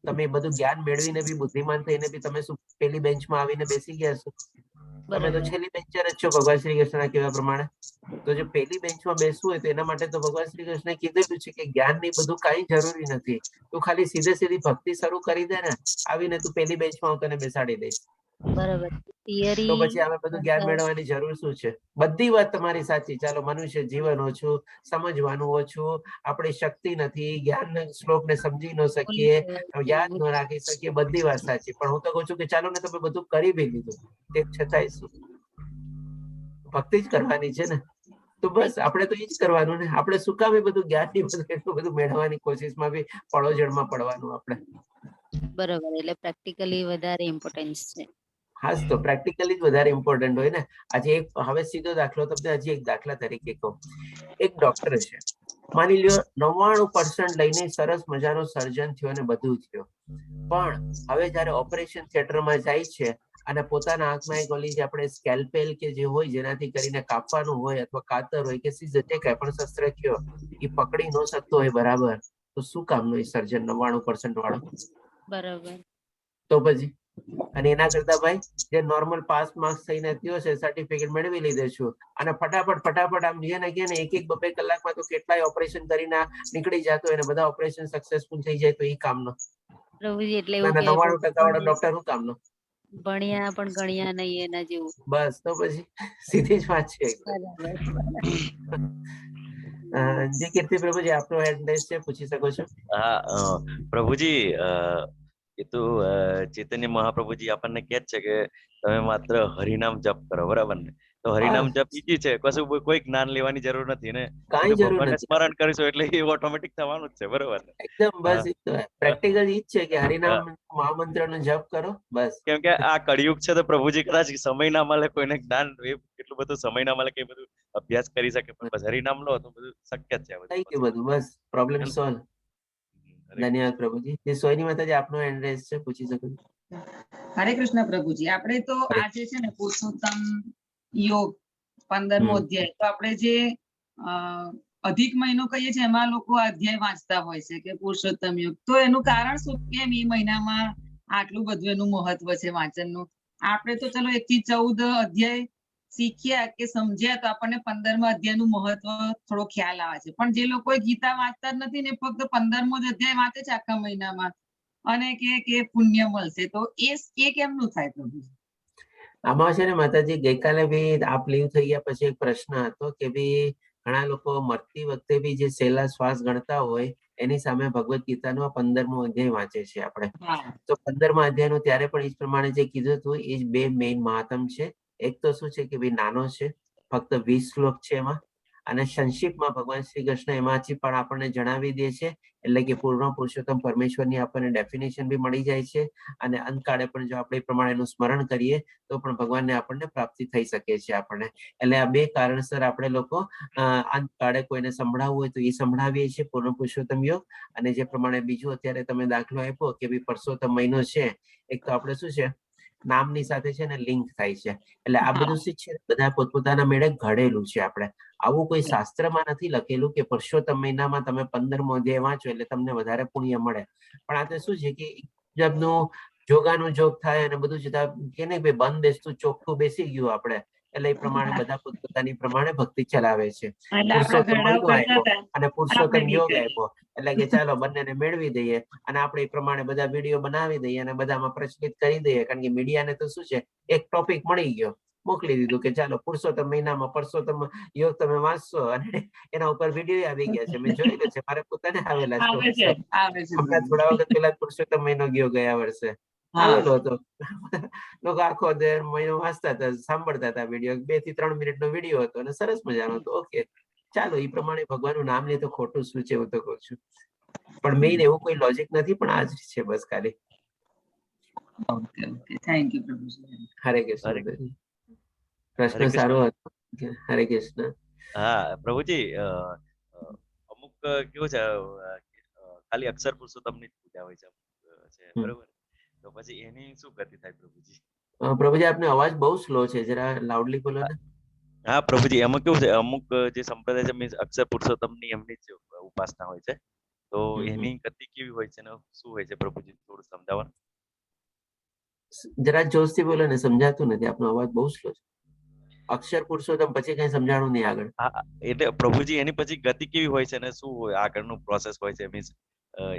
તમે બધું જ્ઞાન મેળવીને બી બુદ્ધિમાન થઈને બી તમે શું પેલી બેન્ચમાં આવીને બેસી ગયા છો? તમે તો છેલ્લી બેન્ચર જ છો ભગવાન શ્રી કૃષ્ણના કહેવા પ્રમાણે. તો જો પેલી બેન્ચમાં બેસવું હોય તો એના માટે તો ભગવાન શ્રી કૃષ્ણએ કીધેલું છે કે જ્ઞાન ની બધું કઈ જરૂરી નથી, તું ખાલી સીધી ભક્તિ શરૂ કરી દે ને, આવીને તું પેલી બેન્ચમાં હું તને બેસાડી દઈશ. બરાબર. તો પછી આમે બધું જ્ઞાન મેળવવાની જરૂર શું છે? બધી વાત તમારી સાચી. ચાલો, મનુષ્ય જીવન ઓછું, સમજવાનું ઓછું, આપણી શક્તિ નથી, જ્ઞાન શ્લોકને સમજી ન શકીએ, યાદ ન રાખી શકીએ, બધી વાત સાચી. પણ હું તો કહું છું કે ચાલો ને તમે બધું કરી બી લીધું, તે છતાંય શું? ભક્તિ જ કરવાની છે ને. તો બસ આપણે તો એ જ કરવાનું ને. આપણે શું કામ એ બધું જ્ઞાન ની એટલું બધું મેળવવાની કોશિશમાં બી પડો જળમાં પડવાનું આપણે? બરાબર. એટલે પ્રેક્ટિકલી વધારે ઇમ્પોર્ટન્સ છે. ખાસ તો પ્રેક્ટિકલી જ વધારે ઇમ્પોર્ટન્ટ હોય ને. આજે એક હવે સીધો દાખલો તમને હજી એક દાખલા તરીકે કહું. એક ડોક્ટર છે, માની લ્યો 99% લઈને સરસ મજાનો સર્જન થયો અને બધું થયો, પણ હવે જયારે ઓપરેશન થિયેટરમાં જાય છે અને પોતાના આંખમાં એક ઓલી જે આપણે સ્કેલ્પેલ કે જે હોય જેનાથી કરીને કાપવાનું હોય, અથવા કાતર હોય કે સીઝર, જે કઈ પણ શસ્ત્ર કયો, એ પકડી ન શકતો હોય બરાબર, તો શું કામનું એ સર્જન 99% વાળો? બરાબર. તો પછી અને એના કરતા ભાઈ જે નોર્મલ પાસ માર્ક્સ થઈને થયો છે, સર્ટિફિકેટ મેળવી લીધેશું અને ફટાફટ આમ જે ને કે એક 2 કલાકમાં તો કેટલાય ઓપરેશન કરીને નીકળી જતો હોય, બધા ઓપરેશન સક્સેસફુલ થઈ જાય, તો એ કામનો? પ્રભુજી એટલે એવું કે 99% વાળો ડોક્ટર શું કામનો? ભણ્યા પણ ગણ્યા નહીં એના જેવું. બસ, તો પછી સીધી જ વાત છે. જે કીર્તિ પ્રભુજી આપનો એડ્રેસ છે, પૂછી શકો છો. હા પ્રભુજી, એ તો ચૈતન્ય મહાપ્રભુજી આપણને કહે છે કે તમે માત્ર હરિનામ જપ કરો, બરાબર ને? તો હરિનામ જપ ઈજી છે, કશું કોઈ જ્ઞાન લેવાની જરૂર નથી ને, કાંઈ જરૂર ભગવાનને નથી. સ્મરણ કરીશું એટલે એ ઓટોમેટિક થવાનું જ છે, બરાબર ને? એકદમ બસ પ્રેક્ટિકલ ઈ જ છે કે હરિનામ મહામંત્રનો જપ કરો, બસ. કેમ કે આ કળિયુગ છે, તો પ્રભુજી કદાચ સમય ના મળે કોઈને જ્ઞાન, એટલું બધું સમય ના મળે કે બધું અભ્યાસ કરી શકે, પણ બસ હરિનામ લો તો બધું શક્ય જ છે. થઈ ગયું બધું, બસ પ્રોબ્લેમ સોલ્વ. ધન્યવાદ પ્રભુજી. જે સોયની માતાજી આપનો એડ્રેસ છે, પૂછી શકો છો. હરે કૃષ્ણ પ્રભુજી. આપણે તો આજે છે ને પુરુષોત્તમ યોગ 15મો અધ્યાય, તો આપણે જે અધિક મહિનો કહીએ છીએ એમાં લોકો અધ્યાય વાંચતા હોય છે કે પુરુષોત્તમ યોગ, તો એનું કારણ શું? કેમ એ મહિનામાં આટલું બધું એનું મહત્વ છે વાંચનનું? આપણે તો ચલો 1 થી 14 અધ્યાય શીખ્યા કે સમજ્યા, તો આપણને 15મા અધ્યાયનું મહત્વ થોડો ખ્યાલ આવે છે. પણ જે લોકો ગીતા વાંચતા જ નથી ને ફક્ત 15મો અધ્યાય વાંચે છે આખા મહિનામાં, અને કે પુણ્ય મળશે, તો એ કેમનું થાય પ્રભુ? આમાં છે ને માતાજી, ગઈકાલે બી આપ લીવ થઈ ગયા પછી એક પ્રશ્ન હતો કે ભાઈ ઘણા લોકો મરતી વખતે બી જે છેલ્લા શ્વાસ ગણતા હોય એની સામે ભગવદ ગીતાનો 15મો અધ્યાય વાંચે છે આપણે. તો 15મા અધ્યાયનું ત્યારે પણ એ પ્રમાણે જે કીધું હતું એ જ 2 મેઇન મહાત્મ છે. એક તો શું છે કે ભાઈ નાનો છે, ફક્ત 20 શ્લોક છે એમાં, અને સંક્ષિપ્તમાં ભગવાન શ્રી કૃષ્ણ એમાંથી પણ આપણને જણાવી દે છે, એટલે કે પૂર્ણ પુરુષોત્તમ પરમેશ્વરની આપણને ડેફિનેશન બી મળી જાય છે, અને અંતકાળે પણ જો આપણે એ પ્રમાણેનું સ્મરણ કરીએ તો પણ ભગવાનને આપણને પ્રાપ્તિ થઈ શકે છે આપણને. એટલે આ 2 કારણસર આપણે લોકો અંતકાળે કોઈને સંભળાવવું હોય તો એ સંભળાવીએ છીએ પૂર્ણ પુરુષોત્તમ યોગ. અને જે પ્રમાણે બીજું અત્યારે તમે દાખલો આપ્યો કે ભાઈ પરસોત્તમ મહિનો છે, એક તો આપણે શું છે નામની સાથે છે ને લિંક થાય છે. એટલે આ બધું શું છે, બધા પોતપોતાના મેળે ઘડેલું છે. આપણે આવું કોઈ શાસ્ત્રમાં નથી લખેલું કે પુરુષોત્તમ મહિનામાં તમે 15મો અધ્યાય વાંચો એટલે તમને વધારે પુણ્ય મળે. પણ આ તો શું છે કે જબનું જોગાનું જોગ થાય અને બધું જ કે ને ભાઈ બંધ બેસતું ચોખ્ખું બેસી ગયું આપણે, એટલે એ પ્રમાણે બધા પોતપોતાની પ્રમાણે ભક્તિ ચલાવે છે. પુરુષોત્તમ મહિનો આવ્યો અને પુરુષોત્તમ યોગ આવ્યો એટલે કે ચાલો બંનેને મેળવી દઈએ અને આપણે એ પ્રમાણે બધા વિડીયો બનાવી દઈએ અને બધામાં પ્રચલિત કરી દઈએ. કારણ કે મીડિયાને તો શું છે, એક ટોપિક મળી ગયો, મોકલી દીધું કે ચાલો પુરુષોત્તમ મહિનામાં પુરુષોત્તમ યોગ તમે વાંચશો અને એના ઉપર વિડીયો આવી ગયા છે. મેં જોયેલું છે, મારે પોતાને આવેલા છે. હમણાં થોડા વખત પહેલા પુરુષોત્તમ મહિનો ગયો ગયા વર્ષે આવેલો હતો. લોકો આખો મહિનો વાંચતા હતા, સાંભળતા હતા વિડીયો. 2 થી 3 મિનિટનો વિડીયો હતો અને સરસ મજાનો હતો. ઓકે ચાલો એ પ્રમાણે ભગવાનનું નામ લે તો ખોટું શું છે એવું તો કહું છું. પણ મેઇન એવું કોઈ લોજિક નથી, પણ આ જ છે બસ ખાલી. થેન્ક યુ પ્રભુજી. હરે કૃષ્ણ. પ્રશ્ન સારો હતો. હરે કૃષ્ણ. હા પ્રભુજી, અમુક કેવું છે, ખાલી અક્ષર પુરુષોત્તમની જ પૂજા હોય છે, બરોબર? તો પછી એની શું ગતિ થાય પ્રભુજી? પ્રભુજી આપનો અવાજ બહુ સ્લો છે, જરા લાઉડલી બોલો ને. હા પ્રભુજી, એમાં કેવું છે, અમુક જે સંપ્રદાય છે મીન્સ અક્ષર પુરુષોત્તમની એમની જ ઉપાસના હોય છે, તો એની ગતિ કેવી હોય છે ને શું હોય છે પ્રભુજી, થોડું સમજાવો ને. જરા જોશથી બોલો ને, સમજાતું નથી, આપનો અવાજ બહુ સ્લો છે. અક્ષર પુરુષોત્તમ પછી કઈ સમજાણું નહીં આગળ. હા એટલે પ્રભુજી એની પછી ગતિ કેવી હોય છે ને શું આગળનું પ્રોસેસ હોય છે, મીન્સ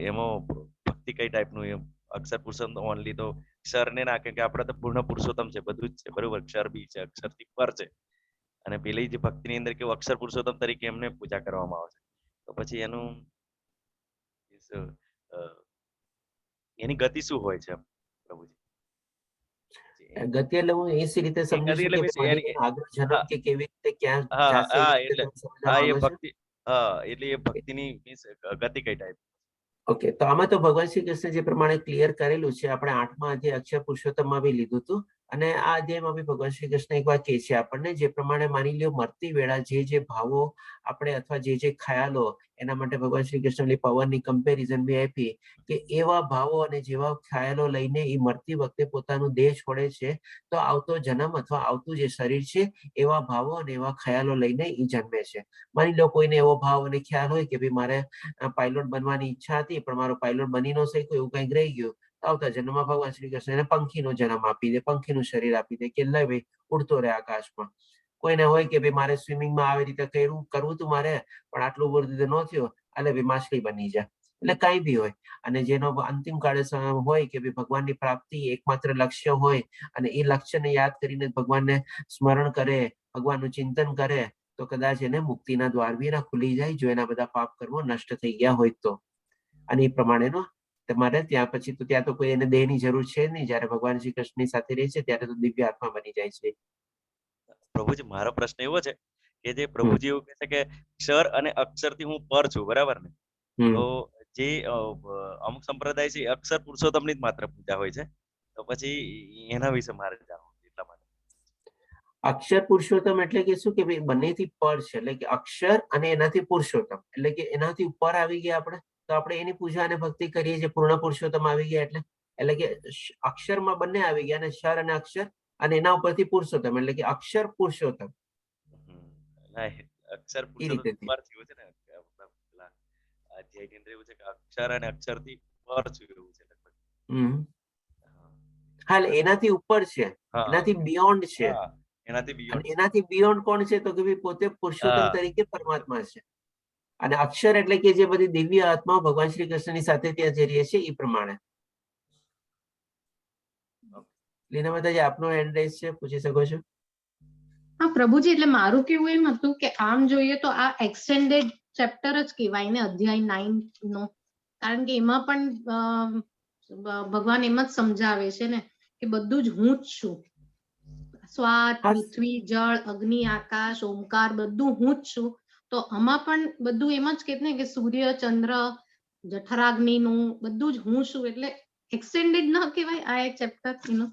એમાં ભક્તિ કઈ ટાઈપનું? એમ અક્ષર પુરુષોત્તમ ઓનલી તો ક્ષર ને ના, કે આપણે તો પૂર્ણ પુરુષોત્તમ છે, બધું જ છે, બરોબર? ક્ષર બી છે, અક્ષર થી પર છે. અને પેલી જે ભક્તિની અંદર કેવું અક્ષર પુરુષોત્તમ તરીકે એમને પૂજા કરવામાં આવે છે, તો પછી એનું એની ગતિ શું હોય છે પ્રભુજી? ગતિ એટલે હું એ રીતે સમજુ છું કે આગળ જન્મ કે કેવી રીતે ક્યાં જાશે એ ભક્તિ, એટલે એ ભક્તિની ગતિ કઈ ટાઈપ? ઓકે, તો આમાં તો ભગવાન શ્રી કૃષ્ણ જે પ્રમાણે ક્લિયર કરેલું છે, આપણે 8મા અધ્યાય અક્ષર પુરુષોત્તમમાં બી લીધું હતું. અને આ અધ્યાયમાં બી ભગવાન શ્રી કૃષ્ણ એક વાત કહે છે આપણને, જે પ્રમાણે માની લ્યો મરતી વેળા જે ભાવો આપણે અથવા જે ખ્યાલો, એના માટે ભગવાન શ્રી કૃષ્ણ પવનની કમ્પેરિઝન બી આપી કે એવા ભાવો અને જેવા ખ્યાલો લઈને એ મરતી વખતે પોતાનું દેહ છોડે છે, તો આવતો જન્મ અથવા આવતું જે શરીર છે એવા ભાવો અને એવા ખ્યાલો લઈને એ જન્મે છે. માની લો કોઈને એવો ભાવ અને ખ્યાલ હોય કે ભાઈ મારે પાયલોટ બનવાની ઈચ્છા હતી, પણ મારો પાયલોટ બની ન શક્યો, એવું કંઈક રહી ગયું. આવતા જન્મમાં ભગવાન શ્રી કૃષ્ણ એને પંખીનો જન્મ આપી દે, પંખીનું શરીર આપી દે કે લે ભાઈ ઉડતો રહે આકાશમાં. કોઈને હોય કે ભાઈ મારે સ્વિમિંગમાં આવી રીતે કરવું તું મારે, પણ આટલું બધું ન થયું, એટલે ભાઈ માછલી બની જાય. એટલે કઈ બી હોય. અને જેનો અંતિમ કાળે હોય કે ભાઈ ભગવાનની પ્રાપ્તિ એકમાત્ર લક્ષ્ય હોય અને એ લક્ષ્યને યાદ કરીને ભગવાનને સ્મરણ કરે, ભગવાનનું ચિંતન કરે, તો કદાચ એને મુક્તિના દ્વાર બી ખુલી જાય, જો એના બધા પાપ કર્મો નષ્ટ થઈ ગયા હોય તો. અને એ પ્રમાણેનો તમારે ત્યાં પછી તો ત્યાં તો કોઈ એને દેહની જરૂર છે નહીં. જયારે ભગવાન શ્રી કૃષ્ણની સાથે રહે છે ત્યારે તો દિવ્ય આત્મા બની જાય છે. પ્રભુજી મારો પ્રશ્ન એવો છે કે જે પ્રભુજી એવું કહે છે કે ક્ષર અને અક્ષર થી હું પર છું, બરાબર ને? તો જે અમુક સંપ્રદાય છે અક્ષર પુરુષોત્તમની જ માત્ર પૂજા હોય છે, તો પછી એના વિશે મારે જાણવું એટલા માટે. અક્ષર પુરુષોત્તમ એટલે કે શું કે ભાઈ બંનેથી પર છે, એટલે કે અક્ષર અને એનાથી પુરુષોત્તમ, એટલે કે એનાથી ઉપર આવી ગયા આપણે, તો આપણે એની પૂજા અને ભક્તિ કરીએ છીએ. પૂર્ણ પુરુષોત્તમ આવી ગયા એટલે કે અક્ષરમાં બંને આવી ગયા, અને ક્ષર અને અક્ષર, અને એના ઉપરથી પુરુષોત્તમ, એટલે કે અક્ષર પુરુષોત્તમ. અક્ષર પુરુષોત્તમ પર થયું છે ને, અધ્યાયની અંદર એવું છે કે અક્ષર અને અક્ષર થી પર છું એવું છે લગભગ. હા, એનાથી ઉપર છે, એનાથી બિયોન્ડ છે. એનાથી બિયોન્ડ કોણ છે? તો કે ભાઈ પોતે પુરુષોત્તમ તરીકે પરમાત્મા છે. અને અક્ષર એટલે કે જે બધી દિવ્ય આત્મા ભગવાન શ્રી કૃષ્ણની સાથે ત્યાં જે રહે છે એ પ્રમાણે. લીના માતાજી આપનો હેન્ડ રેઝ છે, પૂછી શકો છો. હા પ્રભુજી, એટલે મારું કેવું એમ હતું કે આમ જોઈએ તો આ એક્સટેન્ડેડ ચેપ્ટર જ કહેવાય ને, અધ્યાય 9 નો. કારણ કે એમાં પણ ભગવાન એમ જ સમજાવે છે ને કે બધું જ હું જ છું. સ્વાદ, પૃથ્વી, જળ, અગ્નિ, આકાશ, ઓમકાર, બધું હું જ છું. તો આમાં પણ બધું એમ જ કે ને કે સૂર્ય, ચંદ્ર, જઠરાગ્નિ નું બધું જ હું છું. એટલે એક્સટેન્ડેડ ન કહેવાય આ એક ચેપ્ટર એનું?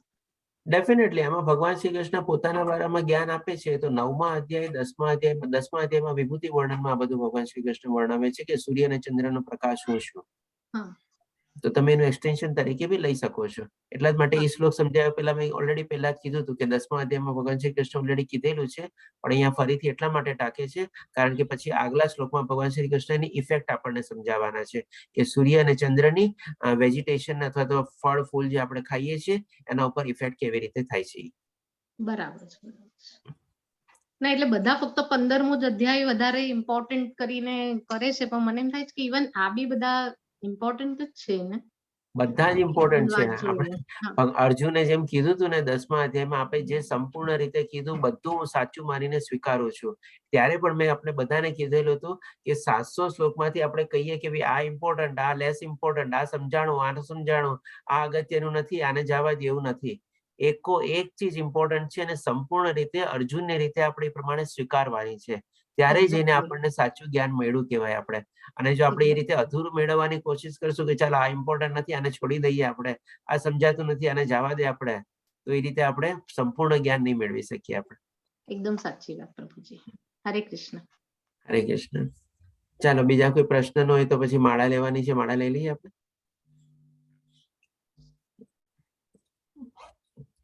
ડેફિનેટલી આમાં ભગવાન શ્રી કૃષ્ણ પોતાના બારામાં જ્ઞાન આપે છે. તો 9મા અધ્યાય 10મા અધ્યાયમાં વિભૂતિ વર્ણનમાં બધું ભગવાન શ્રી કૃષ્ણ વર્ણવે છે કે સૂર્ય અને ચંદ્રનો પ્રકાશ હું છું. તો તમે એનું એક્સટેન્શન તરીકે બી લઈ શકો છો. એટલા જ માટે એ શ્લોક સમજાવ્યા પહેલા મેં ઓલરેડી પહેલા જ કીધું હતું કે 10મા અધ્યાયમાં ભગવાન શ્રી કૃષ્ણ ઓલરેડી કીધેલું છે, પણ અહીંયા ફરીથી એટલા માટે ટાંકે છે કારણ કે પછી આગલા શ્લોકમાં ભગવાન શ્રી કૃષ્ણની ઇફેક્ટ આપણને સમજાવવાના છે કે સૂર્ય અને ચંદ્રની વેજીટેશન અથવા તો ફળ ફૂલ જે આપણે ખાઈએ છીએ એના ઉપર ઇફેક્ટ કેવી રીતે થાય છે. બરાબર છે. ના એટલે બધા ફક્ત 15મો જ અધ્યાય વધારે ઇમ્પોર્ટન્ટ કરીને કરે છે, પણ મને એમ થાય છે કે ઇવન આ બી બધા ઇમ્પોર્ટન્ટ જ છે ને. બધા જ ઇમ્પોર્ટન્ટ છે. વાત જોઈએ. હા. આપણે અર્જુને જેમ કીધું હતું ને 10મા અધ્યાયમાં આપણે જે સંપૂર્ણ રીતે કીધું બધું હું સાચું માનીને સ્વીકારું છું, ત્યારે પણ મેં આપણે બધાને કીધેલું હતું કે 700 શ્લોકમાંથી આપણે કહીએ કે ભાઈ આ ઇમ્પોર્ટન્ટ, આ લેસ ઇમ્પોર્ટન્ટ, આ સમજાણું, આ સમજાણું, આ અગત્યનું નથી, આને જવા દેવું નથી. એક ચીજ ઇમ્પોર્ટન્ટ છે અને સંપૂર્ણ રીતે અર્જુનની રીતે આપણે એ પ્રમાણે સ્વીકારવાની છે, ત્યારે જઈને આપણને સાચું જ્ઞાન મળ્યું કહેવાય આપણે. અને જો આપણે એ રીતે અધૂરું મેળવવાની કોશિશ કરશું કે ચાલો આ ઇમ્પોર્ટન્ટ નથી, આને છોડી દઈએ, આપણે આ સમજાતું નથી, આને જવા દે આપણે, તો એ રીતે આપણે સંપૂર્ણ જ્ઞાન નહીં મેળવી શકીએ આપણે. એકદમ સાચી વાત પ્રભુજી. હરે કૃષ્ણ. હરે કૃષ્ણ. ચાલો બીજા કોઈ પ્રશ્ન ન હોય તો પછી માળા લેવાની છે, માળા લઈ લઈએ આપણે.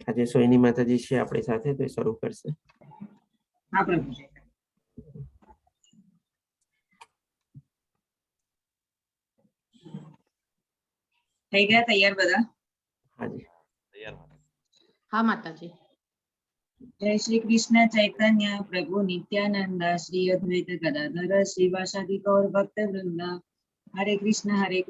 આજે સોયની માતાજી છે આપણી સાથે, તો શરૂ કરશે. હા પ્રભુજી. થઈ ગયા તૈયાર બધા? હાજી. હા માતાજી. જય શ્રી કૃષ્ણ ચૈતન્ય પ્રભુ નિત્યાનંદ શ્રી અદ્વૈત ગદાધર શ્રીવાસાદિ ગૌર ભક્ત વૃંદ. હરે કૃષ્ણ